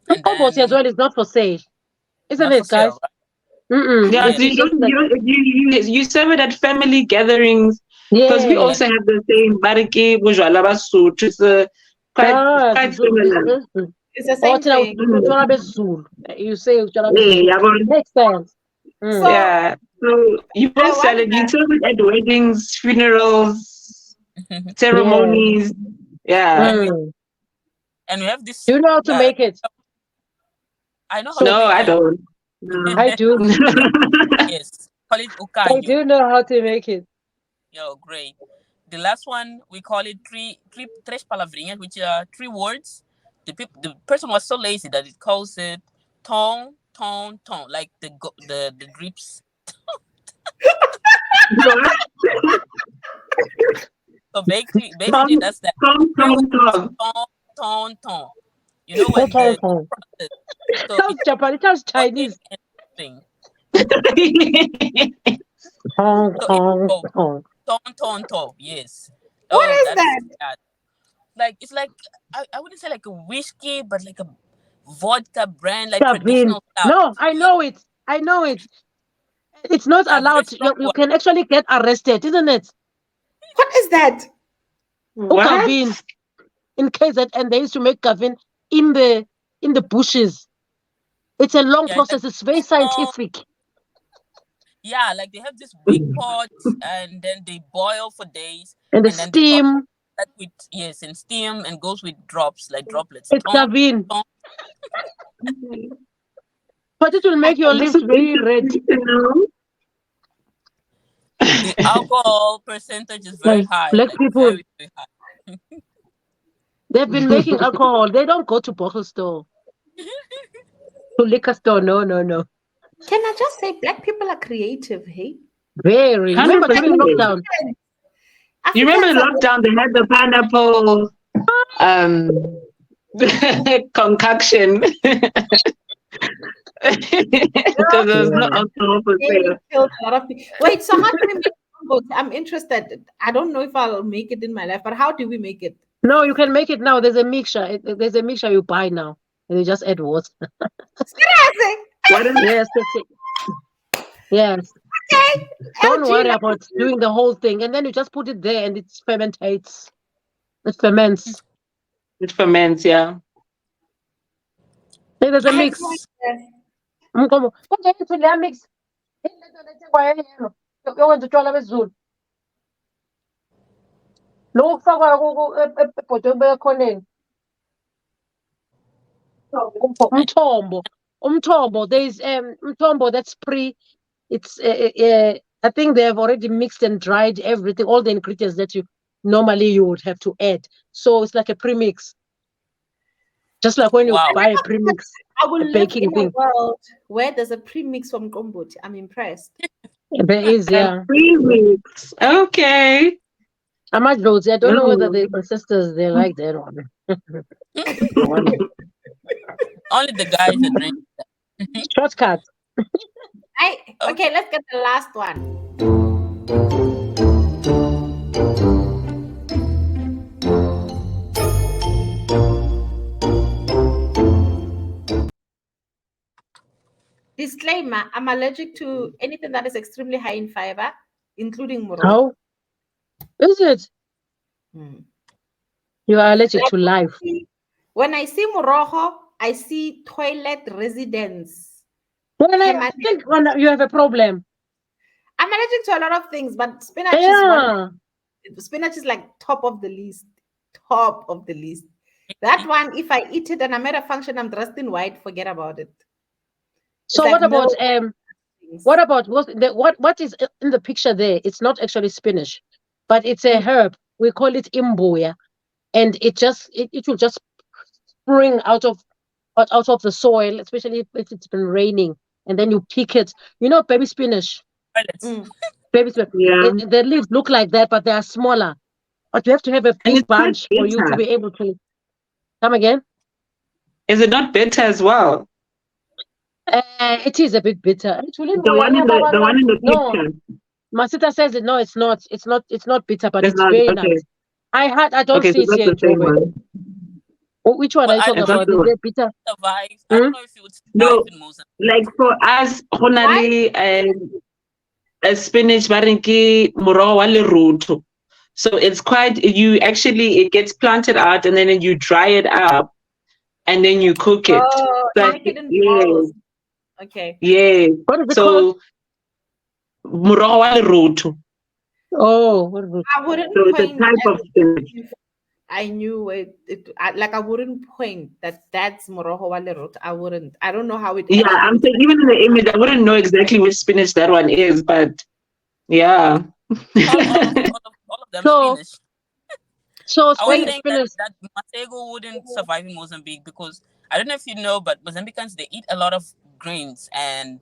And Mkomboti as then well is not for sale, isn't not for it, sale, guys? right? Yeah, Yes. so It's just like you serve it at family gatherings, because we yes. Yes. also have the same bariki bujwala basuthu. It's quite Ah, quite similar. It's the Oh, same thing. You say utshwala Yeah, besiZulu. yeah, but Makes sense. Mm. So yeah. So you I will sell it. You wonder. serve it at weddings, funerals, and ceremonies. Yeah. we Mm. and we have this. Do you know how to Uh, make it? I know how to So No, make I it. don't. No. I do. Yes, call it I ukanyo. do know how to make it. Yo, great. The last one we call it three tres palavrinhas, which are 3 words. The person was so lazy that it calls it ton ton ton, like the drips. What? So basically Tom, that's that. Tom, 3 words, Tom, ton ton ton. You know Tong, when tong, the tong. process. So Sounds it's Japanese, sounds oil Chinese. and thing. Tom. Tong, So it's tong, oh, tong. ton. Yes. What Oh, is that's that? that. Like it's like I wouldn't say like a whiskey, but like a vodka brand, like Gavin. traditional style. No, I Yeah, know it. I know it. It's not a very allowed. strong You one. can actually get arrested, isn't it? What is that? What? Gavin. In case that, and they used to make Gavin in the bushes. It's a long Yeah, it's like process. It's very small. scientific. Yeah, like they have this big pot, and then they boil for days, And the and then they top steam. that with yes, and steam, and goes with drops like droplets. It's Gavin. Ton. But it will I make your This lips is very red. interesting to know. The alcohol percentage is very Like high, black like people, very very high. they've been making alcohol. They don't go to bottle store, to liquor store. No, no, no. Can I just say black people are creative, hey? Very. Remember during 100%. lockdown? You remember Africans the are lockdown? They had the pineapple um, concoction. Because there's no Yeah. alcohol for really sale. killed a lot of people. Wait, so how do we make combos? I'm interested. I don't know if I'll make it in my life, but how do we make it? No, you can make it now. There's a mixture. There's a mixture you buy now. And you just add water. Seriously? What is Yes, that's it. Yes. Okay. Don't LG, worry like, about doing the whole thing. And then you just put it there and it fermentates. It ferments. it ferments? Yeah. Then there's a I had no mix. idea. Umgomo. Konje ithi leya mix. Ilento lethengwayo yelo. Yokwenza utshwala besiZulu. Lo kufakwa ebhodweni bekhoneni. Umthombo. Umthombo. There's umthombo that's pre. It's I think they have already mixed and dried everything, all the ingredients that you normally would have to add. So it's like a premix. Just like when you Wow. buy a premix, I will a live baking in a thing. world where there's a premix from Gomboti. I'm impressed. There is, yeah. 3 weeks. Okay. Amadlozi, I don't know whether the No. ancestors they like that one. I wonder. Only the guys that drink. Shortcut. Okay, let's get the last one. Disclaimer, I'm allergic to anything that is extremely high in fiber, including moro. How is it? You are allergic to life. When I see moroho, I see toilet residents. Well, I think you have a problem. I'm allergic to a lot of things, but spinach is Yeah. spinach is like top of the list. Top of the list. That one, if I eat it and I'm at a function, I'm dressed in white, forget about it. So It's what like about things. what about what is in the picture there? It's not actually spinach, but it's a herb. We call it imbuya, and it will just spring out of the soil, especially if it's been raining, and then you pick it. You know, baby spinach. Baby spinach. Yeah. The leaves look like that, but they are smaller. But you have to have a And big it's quite bunch for you to bitter. be able to come again. Is it not bitter as well? It is a bit bitter. The one in the No, picture. Masita says it. No, it's not. It's not bitter, but It's it's not very okay. nice. I don't Okay, see so it that's here in the same Joburg. one. Which one are you talking Is that about? the Is one? it bitter? Survive. I don't know if you would No, survive in Mozambique. like for us, honestly, a spinach barinki muro wale root. So it's quite it gets planted out and then you dry it up. and then you cook it. Oh, So you I make it in yeah, balls. Okay. yeah. What is it called? So moroho wa leroto. Oh, what is it? I wouldn't So it's a point type at of it spinach. if I knew like I wouldn't point that that's moroho wa lerot. I wouldn't. I don't know how it Yeah, actually I'm looks. saying even in the image, I wouldn't know exactly which spinach that one is, but yeah. All of them So, spinach. so I was spin, saying that spinners. that Matego wouldn't survive in Mozambique because I don't know if you know, but Mozambicans they eat a lot of greens and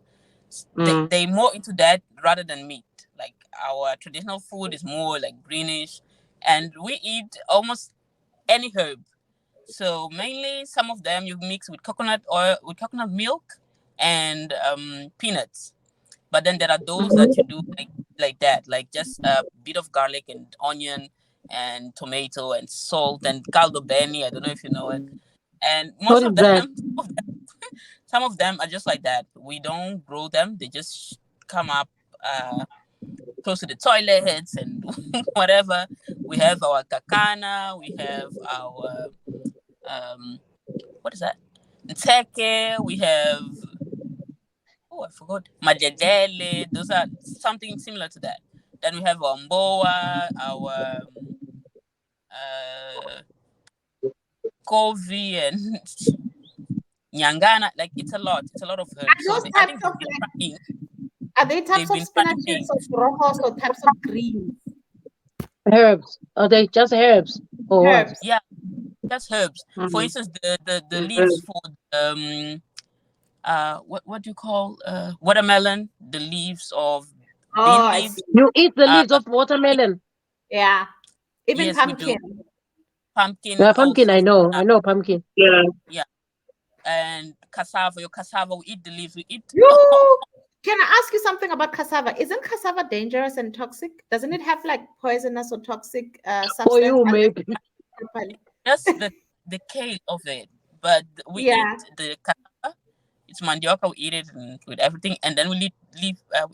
Mm. they more into that rather than meat. Like our traditional food is more like greenish, and we eat almost any herb. So mainly some of them you mix with coconut oil, with coconut milk, and peanuts. But then there are those that you do like that, like just a bit of garlic and onion and tomato and salt and caldo beni. I don't know if you know it. And most What of is them, that? some of them are just like that. We don't grow them; they just come up close to the toilets and whatever. We have our kakana. We have our what is that? Nteke. We have I forgot. Majadele. Those are something similar to that. Then we have our mboa, our uh, kovi, and nyangana. Like it's a lot. It's a lot of Are herbs. So those I types think of they've been like trying. are they types They've of been spinaches trying. or rojos or types of greens? Herbs. Are they just herbs or what? Herbs. Yeah, just herbs. For Mm. instance, the leaves for what do you call watermelon? The leaves of bean Oh, I leaves. see. You eat the Uh, leaves of watermelon. Yeah. Even yes, we do. pumpkin. Pumpkin Pumpkin, also. I know pumpkin. Yeah. Yeah, and cassava. Your cassava, we eat the leaves. We eat. You can I ask you something about cassava? Isn't cassava dangerous and toxic? Doesn't it have like poisonous or toxic For substance you, unless maybe. properly? Just the kale of it, but we eat Yeah, the cassava. It's mandioca. We eat it with everything, and then we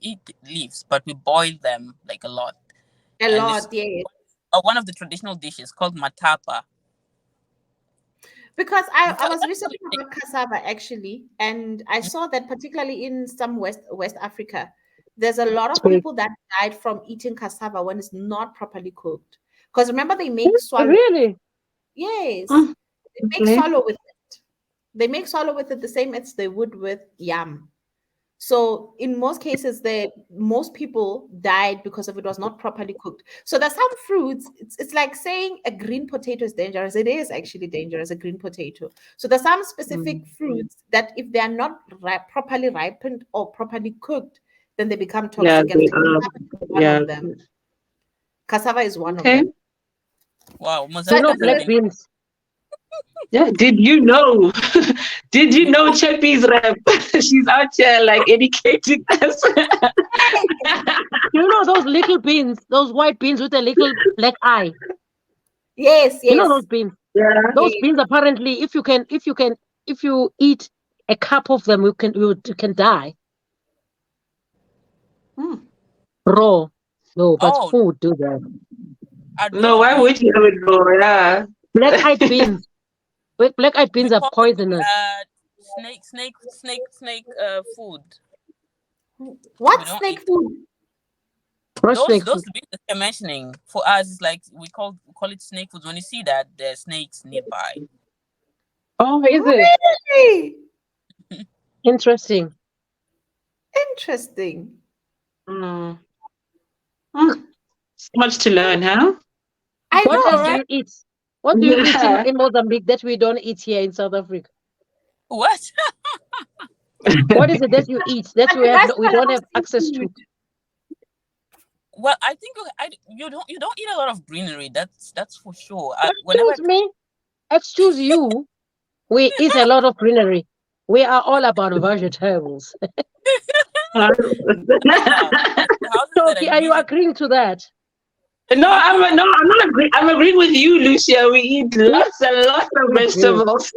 eat the leaves, but we boil them like a lot, a and it's lot, yeah. one of the traditional dishes called matapa. Because I was That's researching what about cassava actually, and I saw that particularly in some West Africa, there's a lot of Sweet. people that died from eating cassava when it's not properly cooked. Because remember, they make swallow. Really? Yes, Mm. they make Okay. swallow with it. They make swallow with it the same as they would with yam. So in most cases, most people died because of it was not properly cooked. So there's some fruits. It's like saying a green potato is dangerous. It is actually dangerous, a green potato. So there's some Mm. specific fruits that if they are not properly ripened or properly cooked, then they become Yeah, toxic. And they cassava is one yeah. of them. Cassava is one of Okay. them. wow, So Do you I know Mozambicans think have black there's been. beans? Yeah. Did you know? Did you know Cheppy's rep? She's out here like educating us. You know those little beans, those white beans with a little black eye. yes, You know those yes, beans. Yeah. Those yes. beans apparently, if you eat a cup of them, you can die Hmm. raw. No, but Oh, who would do that? are No, those why beans? would you have it raw? Black-eyed beans. Black-eyed We beans are call them poisonous. snake food. We What don't snake eat them. food? Fresh Those snake those food. beans that you're mentioning for us is like we call it snake foods. When you see that there's snakes nearby. Oh, is it? Really Interesting. interesting. Mm. Mm. So much to learn, huh? I What know, else do right? you eat? What do you eat Yeah. in Mozambique that we don't eat here in South Africa? What? What is it that you eat that But you guys we eat a don't lot of have access seafood. to? Well, I think you don't eat a lot of greenery. That's for sure. Whenever Excuse me. Excuse you. We eat a lot of greenery. We are all about vegetables. wow, the houses that I Toki, are you visit, agreeing to that? No, I'm not agreeing. I'm agreeing with you, Lucia. We eat lots and lots of We do. vegetables,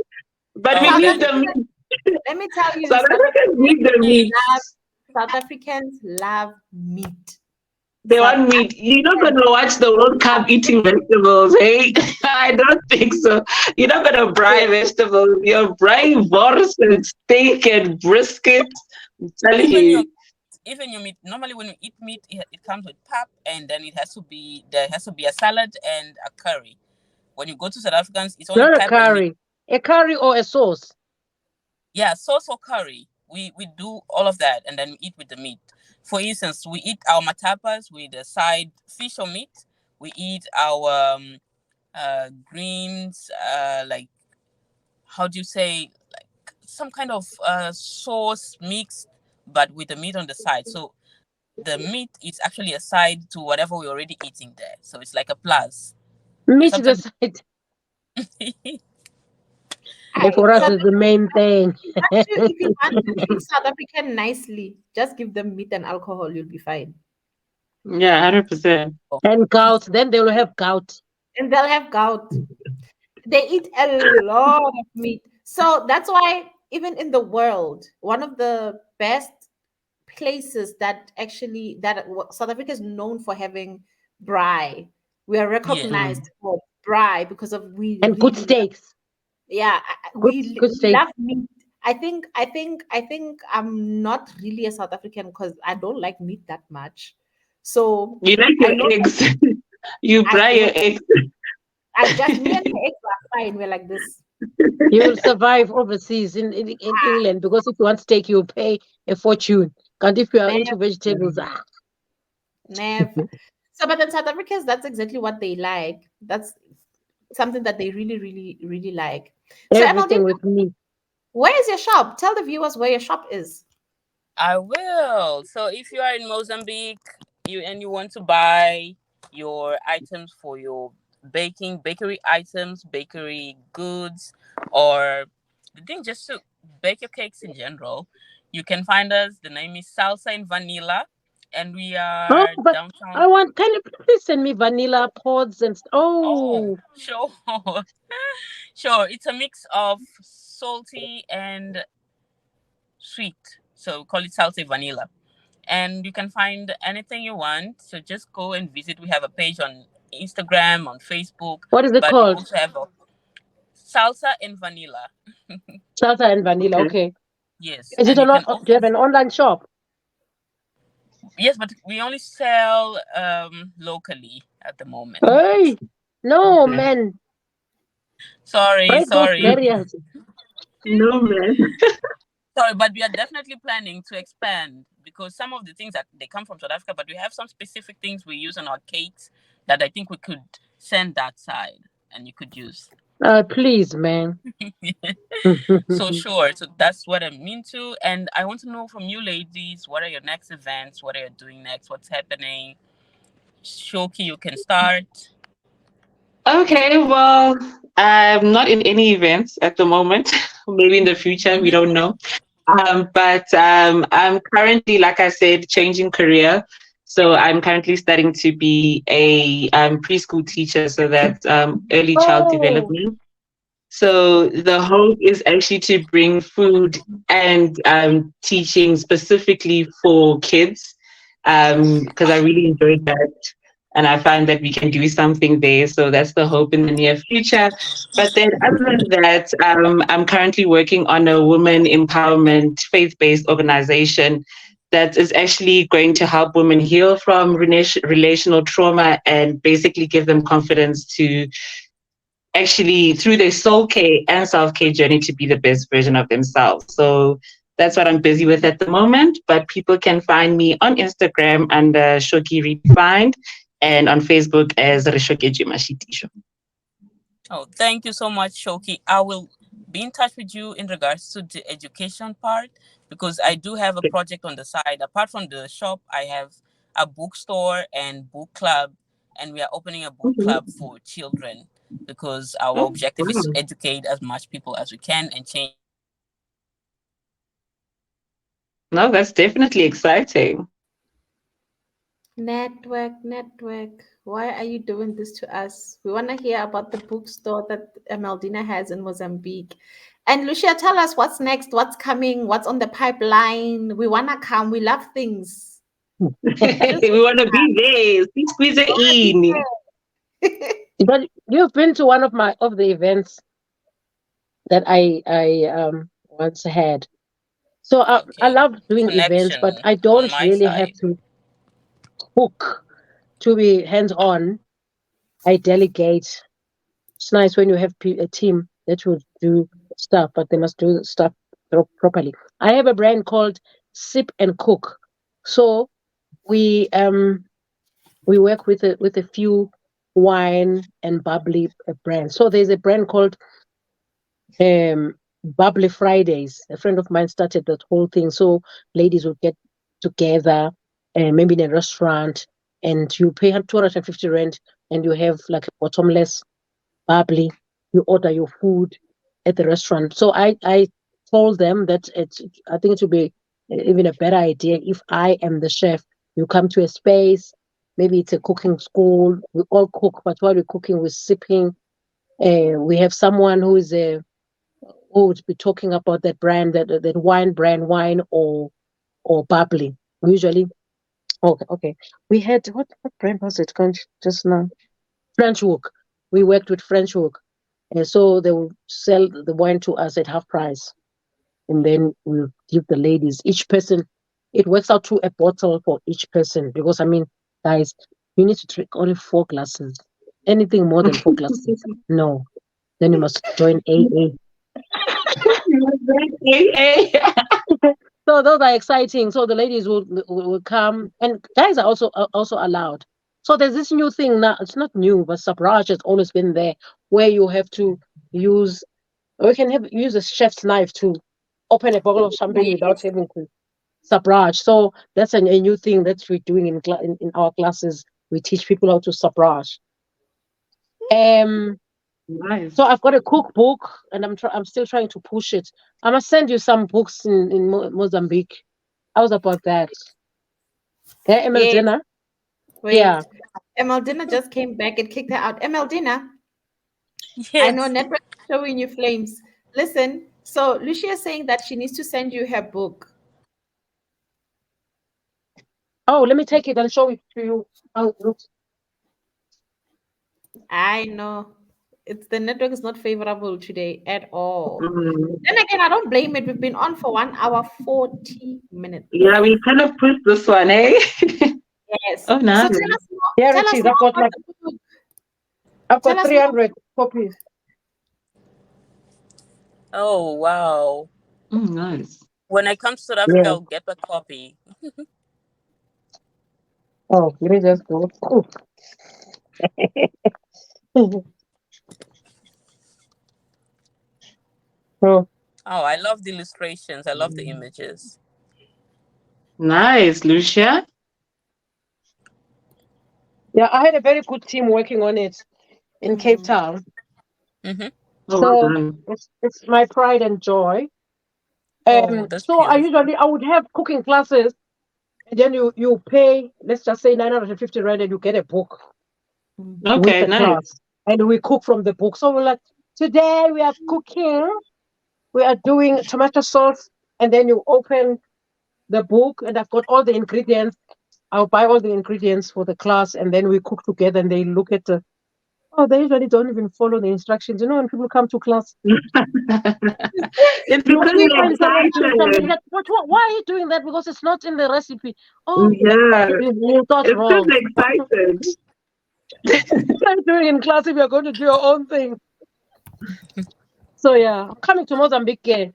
but we oh South need then the Africans, meat. let me tell you, South Africans need the meat. South Africans love meat. They South want meat. You're not going to watch the World Cup eating vegetables, hey? I don't think so. You're not going to Africa, fry vegetables. You're frying wors and steak and brisket. I'm telling Even your you. even your meat. Normally, when you eat meat, it comes with pap, and then there has to be a salad and a curry. When you go to South Africans, it's only Not a pap and meat. curry. A curry or a sauce. Yeah, sauce or curry. We do all of that, and then we eat with the meat. For instance, we eat our matapas with a side fish or meat. We eat our greens, like how do you say, like some kind of sauce mixed, but with the meat on the side. So the meat is actually a side to whatever we're already eating there. So it's like a plus. And Meat is the sometimes side. I, For us so is the main thing. if you want to treat South African nicely, just give them meat and alcohol, you'll be fine. Yeah, 100%. And gout. Then they will have gout. And they'll have gout. They eat a lot of meat. So that's why, even in the world, one of the best places that actually South Africa is known for having braai. We are yeah. Mm. recognized for braai because of we And good really love, steaks. yeah, Good we steaks. love meat. I think I'm not really a South African because I don't like meat that much. So You like I your know that eggs. You I fry your don't. eggs. I just me and my ex are fine. We're like this. You will survive overseas in England because if you want steak, you pay a fortune. And if you are into vegetables, Never. So, but in South Africans, that's exactly what they like. That's something that they really, really, really like. So, Emaldine, everything with meat. where is your shop? Tell the viewers where your shop is. I will. So if you are in Mozambique, you want to buy your items for your bakery items, bakery goods, or the thing just to bake your cakes in general, you can find us. The name is Salsa and Vanilla, and we Oh, are but downtown. I want. Can you please send me vanilla pods and? Oh, Oh, sure, sure. It's a mix of salty and sweet, so we call it Salsa Vanilla. And you can find anything you want. So just go and visit. We have a page on Instagram, on Facebook, what is it but we called? also have a salsa and vanilla. Salsa and vanilla. Okay. Okay. Yes, Is it and a you lot? can Do you also, have an online shop? yes, but we only sell locally at the moment. Hey, no, Okay. man. Sorry, Break those sorry, barriers. No, man. sorry, but we are definitely planning to expand because some of the things that they come from South Africa, but we have some specific things we use on our cakes that I think we could send that side and you could use. Please, man. So sure. So that's what I'm into. And I want to know from you ladies, what are your next events? What are you doing next? What's happening? Shoki, you can start. Okay, well, I'm not in any events at the moment. Maybe in the future, we Mm-hmm. don't know. But I'm currently, like I said, changing career. So I'm currently studying to be a preschool teacher, so that's early child Oh, development. So the hope is actually to bring food and teaching specifically for kids, because I really enjoyed that. And I find that we can do something there. So that's the hope in the near future. But then, other than that, I'm currently working on a women empowerment faith based organization that is actually going to help women heal from relational trauma and basically give them confidence to actually through their soul care and self-care journey to be the best version of themselves. So that's what I'm busy with at the moment. But people can find me on Instagram under Shoki Redefined and on Facebook as Reshoke Jumashitisho. Oh, thank you so much, Shoki. I will be in touch with you in regards to the education part because I do have a project on the side. Apart from the shop, I have a bookstore and book club, and we are opening a book club Mhm. for children because our Oh, objective is to wow. educate as much people as we can and change No, that's definitely exciting. Network. Why are you doing this to us? We want to hear about the bookstore that Maldina has in Mozambique. And Lucia, tell us what's next, what's coming, what's on the pipeline. We want to come. We love things. Just We want to be there. Squeeze it in. But you've been to one of the events that I once had. So I Okay. love doing events, but Connection I on don't my really have side. to cook to be hands on. I delegate. It's nice when you have a team that will do stuff, but they must do stuff properly. I have a brand called Sip and Cook. So we we work with a few wine and bubbly brands. So there's a brand called Bubbly Fridays. A friend of mine started that whole thing. So ladies would get together, maybe in a restaurant, and you pay 250 rent, and you have like a bottomless bubbly. You order your food at the restaurant. So I told them that I think it would be even a better idea if I am the chef. You come to a space, maybe it's a cooking school. We all cook, but while we're cooking, we're sipping. We have someone who would be talking about that brand, that wine brand, wine or bubbly. Usually, okay. We had what brand was it? Just now, French Wook. We worked with French Wook, and so they will sell the wine to us at half price, and then we'll give the ladies each person. It works out to a bottle for each person because I mean, guys, you need to drink only 4 glasses. Anything more than 4 glasses, no. Then you must join AA. So those are exciting. So the ladies will come, and guys are also allowed. So there's this new thing now. It's not new, but Sabraj has always been there, where you have to use. We can use a chef's knife to open a bottle of champagne without Yes. having to Sabraj. So that's a new thing that we're doing in our classes. We teach people how to Sabraj. Um, Nice. so I've got a cookbook, and I'm still trying to push it. I must send you some books in Mozambique. How's about that? Yeah, Yes. Emeldina? Yeah. Wait. Emaldina just came back and kicked her out. Emaldina, I know Yes. network is showing you flames. Listen, so Lucia is saying that she needs to send you her book. Oh, let me take it and show it to you. How it looks. I know. It's the network is not favorable today at all. Mm. Then again, I don't blame it. We've been on for 1 hour, 40 minutes. Yeah, we kind of pushed this one, eh? Yes. Oh, So nice. Here tell it us is. more about the book. I've Tell got us more. 300 copies. Oh wow. Nice. When I come to South Africa, Yeah. I'll get a copy. Oh, let me just go. So, Oh, I love the illustrations. I love the images. Nice, Lucia. yeah, I had a very good team working on it in Cape Mm. Town. Mm-hmm. Oh, well So done. it's my pride and joy. Oh, that's So beautiful. I would have cooking classes, and then you pay, let's just say 950 rand, and you get a book with Okay, the nice. class, and we cook from the book. So we're like, today we are cooking. We are doing tomato sauce, and then you open the book, and I've got all the ingredients. I'll buy all the ingredients for the class, and then we cook together, and they look at the. Oh, they usually don't even follow the instructions. You know, when people come to class, It's you because see you're find someone doing something. You're excited. like, why are you doing that? Because it's not in the recipe. Oh, Yeah, you thought it's because wrong. they're excited. I'm doing in class if you're going to do your own thing. So yeah, I'm coming to Mozambique.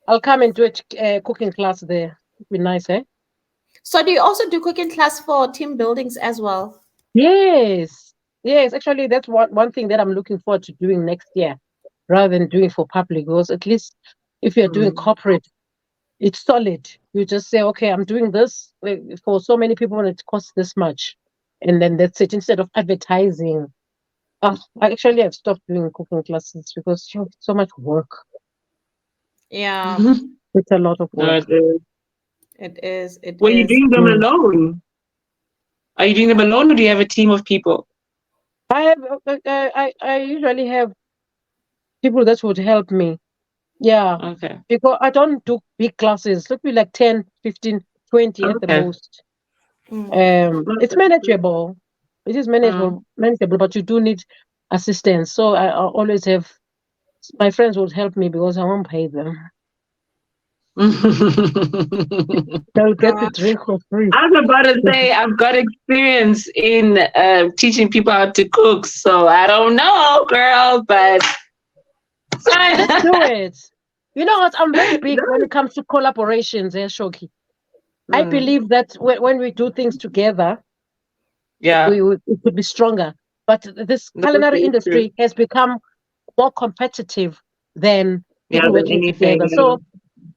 I'll come and do a cooking class there. It'd be nice, eh? So do you also do cooking class for team buildings as well? Yes. Yes, actually that's one thing that I'm looking forward to doing next year rather than doing for public, because at least if you're doing Mm. corporate, it's solid. You just say, okay, I'm doing this for so many people and it costs this much. And then that's it, instead of advertising. I actually have stopped doing cooking classes because it's so much work. Yeah, It's a lot of No, work. it is. it is. It Were you is. doing them Mm. alone? Are you doing them alone, or do you have a team of people? I have I usually have people that would help me. Yeah. Okay. Because I don't do big classes. Let me like 10, 15, 20 at the Okay. most. It's manageable. It is manageable, but you do need assistance. So I always have my friends would help me because I won't pay them. They'll get the drink for free. I was about to say I've got experience in teaching people how to cook, so I don't know, girl, but Let's do it. You know what? I'm very big when it comes to collaborations, Shoki. I believe that when we do things together, yeah, it could be stronger. But this that's culinary very true. industry has become more competitive than Yeah, people than working anything. together. So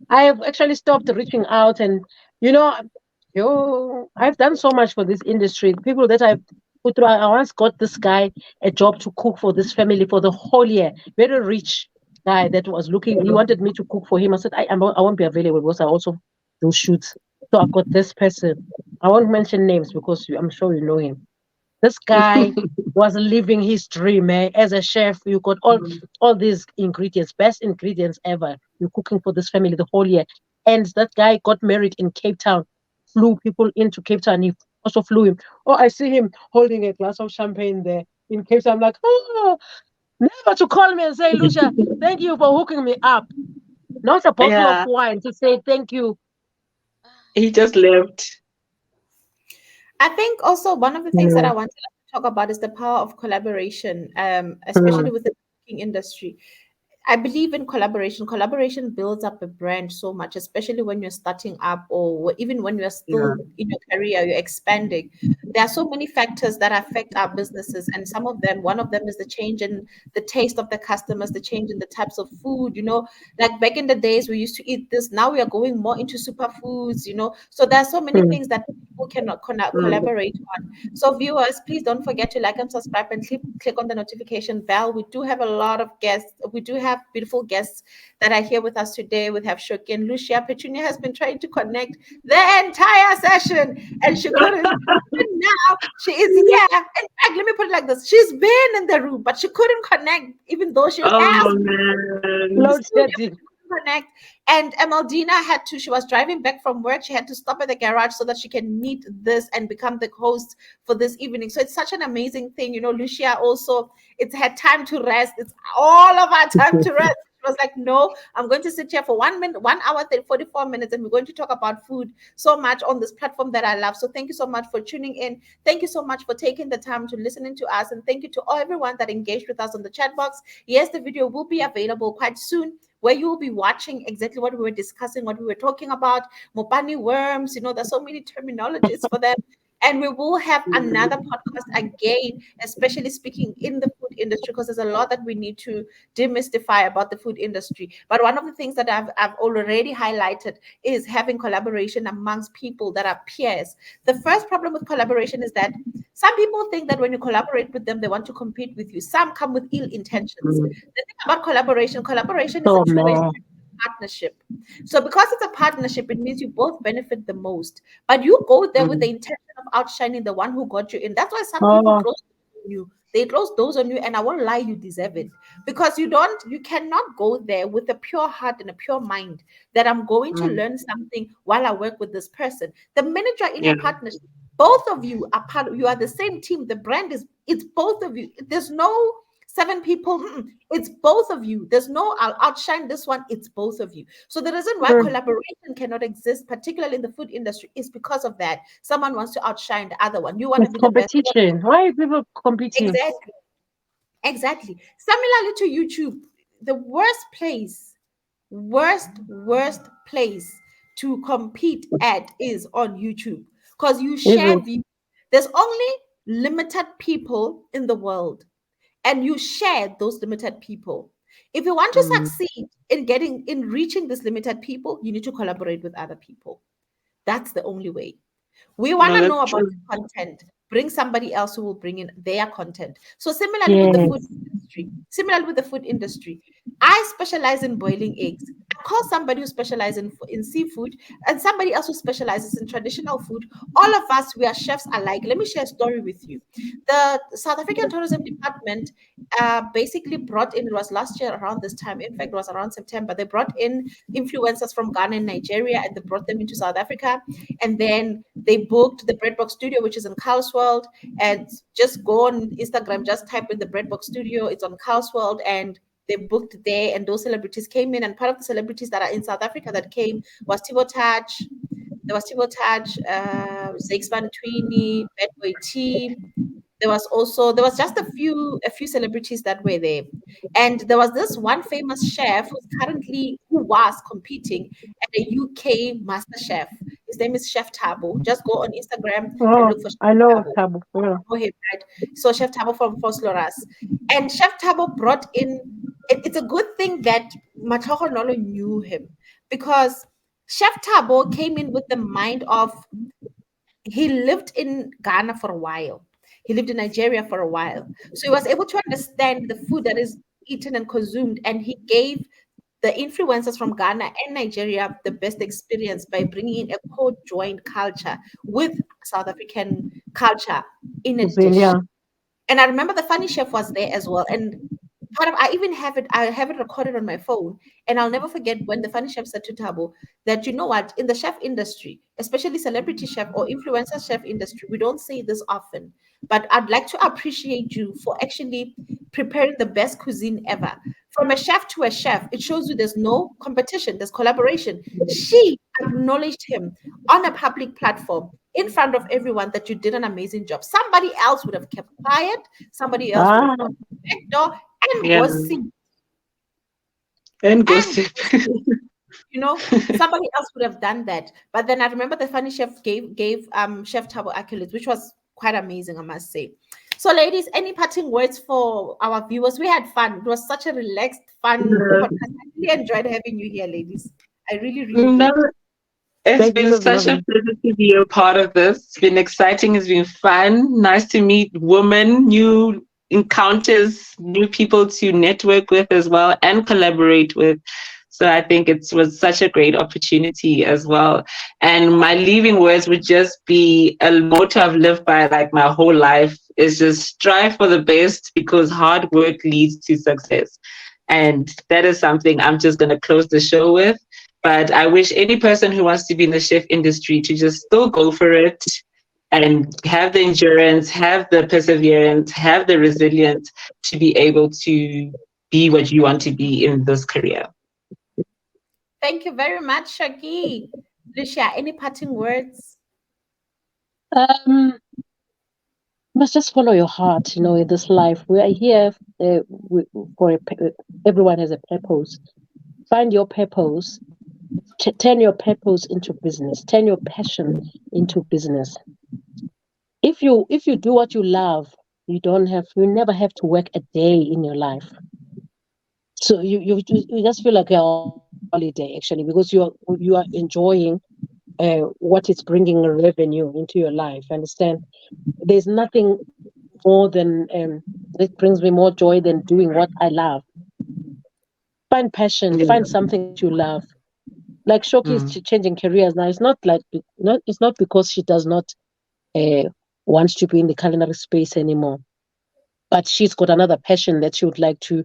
I have actually stopped reaching out, and you know, I've done so much for this industry. People that I've put through, I once got this guy a job to cook for this family for the whole year. Very rich guy that was looking. He wanted me to cook for him. I said I won't be available because I also do shoots. So I got this person. I won't mention names because I'm sure you know him. This guy was living his dream, eh? As a chef, you got all these ingredients, best ingredients ever. You're cooking for this family the whole year. And that guy got married in Cape Town, flew people into Cape Town. He also flew him. Oh, I see him holding a glass of champagne there in Cape Town. I'm like, oh, never to call me and say, Lucia, thank you for hooking me up. Not a bottle of Yeah, wine to say thank you. he just left. I think also one of the things that I wanted to talk about is the power of collaboration, especially with the cooking industry. I believe in collaboration. Collaboration builds up a brand so much, especially when you're starting up or even when you're Yeah. still in your career, you're expanding. There are so many factors that affect our businesses, and some of them, one of them is the change in the taste of the customers, the change in the types of food. Like back in the days, we used to eat this. Now we are going more into superfoods. So there are so many things that people cannot Mm. collaborate on. So viewers, please don't forget to like and subscribe and click on the notification bell. We do have a lot of guests. We do have beautiful guests that are here with us today. We have Shoki and Lucia. Petunia has been trying to connect the entire session and she couldn't. And now she is here. In fact, let me put it like this. She's been in the room, but she couldn't connect, even though she has Oh man. Load studio shedding. connect. And Emaldina she was driving back from work. She had to stop at the garage so that she can meet this and become the host for this evening. So it's such an amazing thing. Lucia also, it's her time to rest. It's all of our time to rest. She was like, no, I'm going to sit here for 1 minute, 1 hour, 44 minutes, and we're going to talk about food so much on this platform that I love. So thank you so much for tuning in. Thank you so much for taking the time to listening to us. And thank you to everyone that engaged with us on the chat box. Yes, the video will be available quite soon where you will be watching exactly what we were discussing, what we were talking about, Mopani worms, there's so many terminologies for them. And we will have another podcast again, especially speaking in the food industry, because there's a lot that we need to demystify about the food industry. But one of the things that I've already highlighted is having collaboration amongst people that are peers. The first problem with collaboration is that some people think that when you collaborate with them, they want to compete with you. Some come with ill intentions. Mm. The thing about collaboration is a Oh two-way man. partnership. So because it's a partnership, it means you both benefit the most. But you go there with the Mm. intention of outshining the one who got you in. That's why some people Oh, close on you. They close those on you, and I won't lie, you deserve it. Because you cannot go there with a pure heart and a pure mind that I'm going to Mm. learn something while I work with this person. The minute you're in a Yeah. partnership, both of you are you are the same team. The brand it's both of you. There's no seven people. It's both of you. There's no I'll outshine this one. It's both of you. So the reason why collaboration cannot exist, particularly in the food industry, is because of that. Someone wants to outshine the other one. You want to it's be the best. competition. Why are people competing? Exactly. Exactly. Similarly to YouTube, the worst place to compete at is on YouTube because you Is share it? views. There's only limited people in the world, and you share those limited people. If you want to Mm. succeed in reaching this limited people, you need to collaborate with other people. That's the only way. We want No, to that's know about true. the content. Bring somebody else who will bring in their content. So similarly with the food Yes. industry, I specialize in boiling eggs. call somebody who specializes in seafood and somebody else who specializes in traditional food. All of us, we are chefs alike. Let me share a story with you. The South African Tourism Department basically brought in, it was last year around this time, in fact, it was around September, they brought in influencers from Ghana and Nigeria, and they brought them into South Africa. And then they booked the Breadbox Studio, which is in Carlsworld. And just go on Instagram, just type in the Breadbox Studio, it's on Carlsworld, and they booked there, and those celebrities came in. And part of the celebrities that are in South Africa that came was Tibo Touch. There was Tibo Touch, Zakes Van Tweenie, Bad Boy T. There was just a few celebrities that were there. And there was this one famous chef who was competing at the UK Master Chef. His name is Chef Tabo. Just go on Instagram and Oh, look for Chef I know Tabo. Tabu. Yeah. Know him, right? So Chef Tabo from Fosloras. And Chef Tabo brought in, it's a good thing that Matlogo Nolo knew him, because Chef Tabo came in with the mind of, he lived in Ghana for a while. He lived in Nigeria for a while. So he was able to understand the food that is eaten and consumed. And he gave the influencers from Ghana and Nigeria the best experience by bringing in a co-joined culture with South African culture in a dish. Yeah. And I remember the funny chef was there as well. And I have it recorded on my phone. And I'll never forget when the funny chef said to Tabo that, you know what, in the chef industry, especially celebrity chef or influencer chef industry, we don't say this often, but I'd like to appreciate you for actually preparing the best cuisine ever. From a chef to a chef, it shows you there's no competition, there's collaboration. She acknowledged him on a public platform in front of everyone that you did an amazing job. Somebody else would have kept quiet, somebody else would have Ah, gone to the back door and Yeah. gossip. And And gossip. somebody else would have done that. But then I remember the funny chef gave Chef Tabo accolades, which was quite amazing, I must say. So, ladies, any parting words for our viewers? We had fun. It was such a relaxed, fun podcast. I really enjoyed having you here, ladies. I really, really No, did. it's thank you. been It was such a lovely. pleasure to be a part of this. It's been exciting. It's been fun. Nice to meet women, new encounters, new people to network with as well and collaborate with. So I think it was such a great opportunity as well. And my leaving words would just be a motto I've lived by like my whole life is just strive for the best because hard work leads to success. And that is something I'm just going to close the show with. But I wish any person who wants to be in the chef industry to just still go for it and have the endurance, have the perseverance, have the resilience to be able to be what you want to be in this career. Thank you very much, Shaki. Lucia, any parting words? You must just follow your heart, in this life. We are here for everyone has a purpose. Find your purpose. Turn your purpose into business. Turn your passion into business. If you do what you love, you never have to work a day in your life. So you just feel like you're on holiday actually, because you are enjoying what is bringing revenue into your life. Understand? There's nothing more than that brings me more joy than doing what I love. Find passion. Find something that you love. Like Shoki is changing careers now. It's it's not because she does not uh, want to be in the culinary space anymore, but she's got another passion that she would like to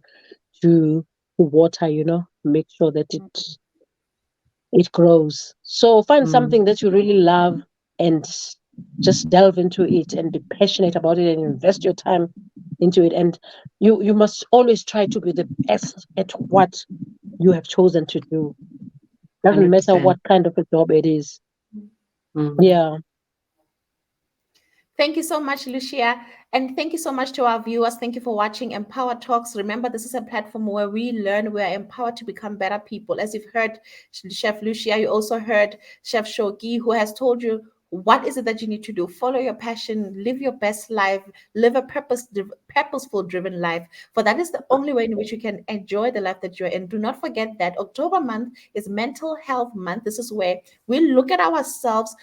water. Make sure that it grows. So find something that you really love and just delve into it and be passionate about it and invest your time into it. And you must always try to be the best at what you have chosen to do. Doesn't matter 100%. what kind of a job it is. Mm. Yeah. Thank you so much, Lucia. And thank you so much to our viewers. Thank you for watching Empower Talks. Remember, this is a platform where we learn, we are empowered to become better people. As you've heard Chef Lucia, you also heard Chef Shoki, who has told you what is it that you need to do? Follow your passion, live your best life, live a purposeful driven life. For that is the only way in which you can enjoy the life that you're in. Do not forget that October month is mental health month. This is where we look at ourselves,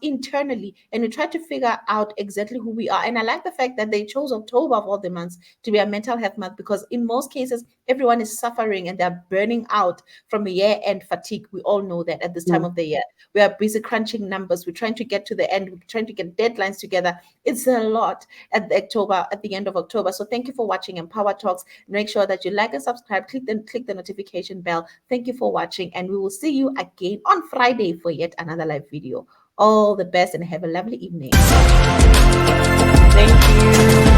internally, and we try to figure out exactly who we are. And I like the fact that they chose October of all the months to be a mental health month, because in most cases, everyone is suffering and they're burning out from a year-end fatigue. We all know that at this time of the year. We are busy crunching numbers. We're trying to get to the end. We're trying to get deadlines together. It's a lot at the end of October. So thank you for watching Empower Talks. Make sure that you like and subscribe. Click the notification bell. Thank you for watching, and we will see you again on Friday for yet another live video. All the best and have a lovely evening. Thank you.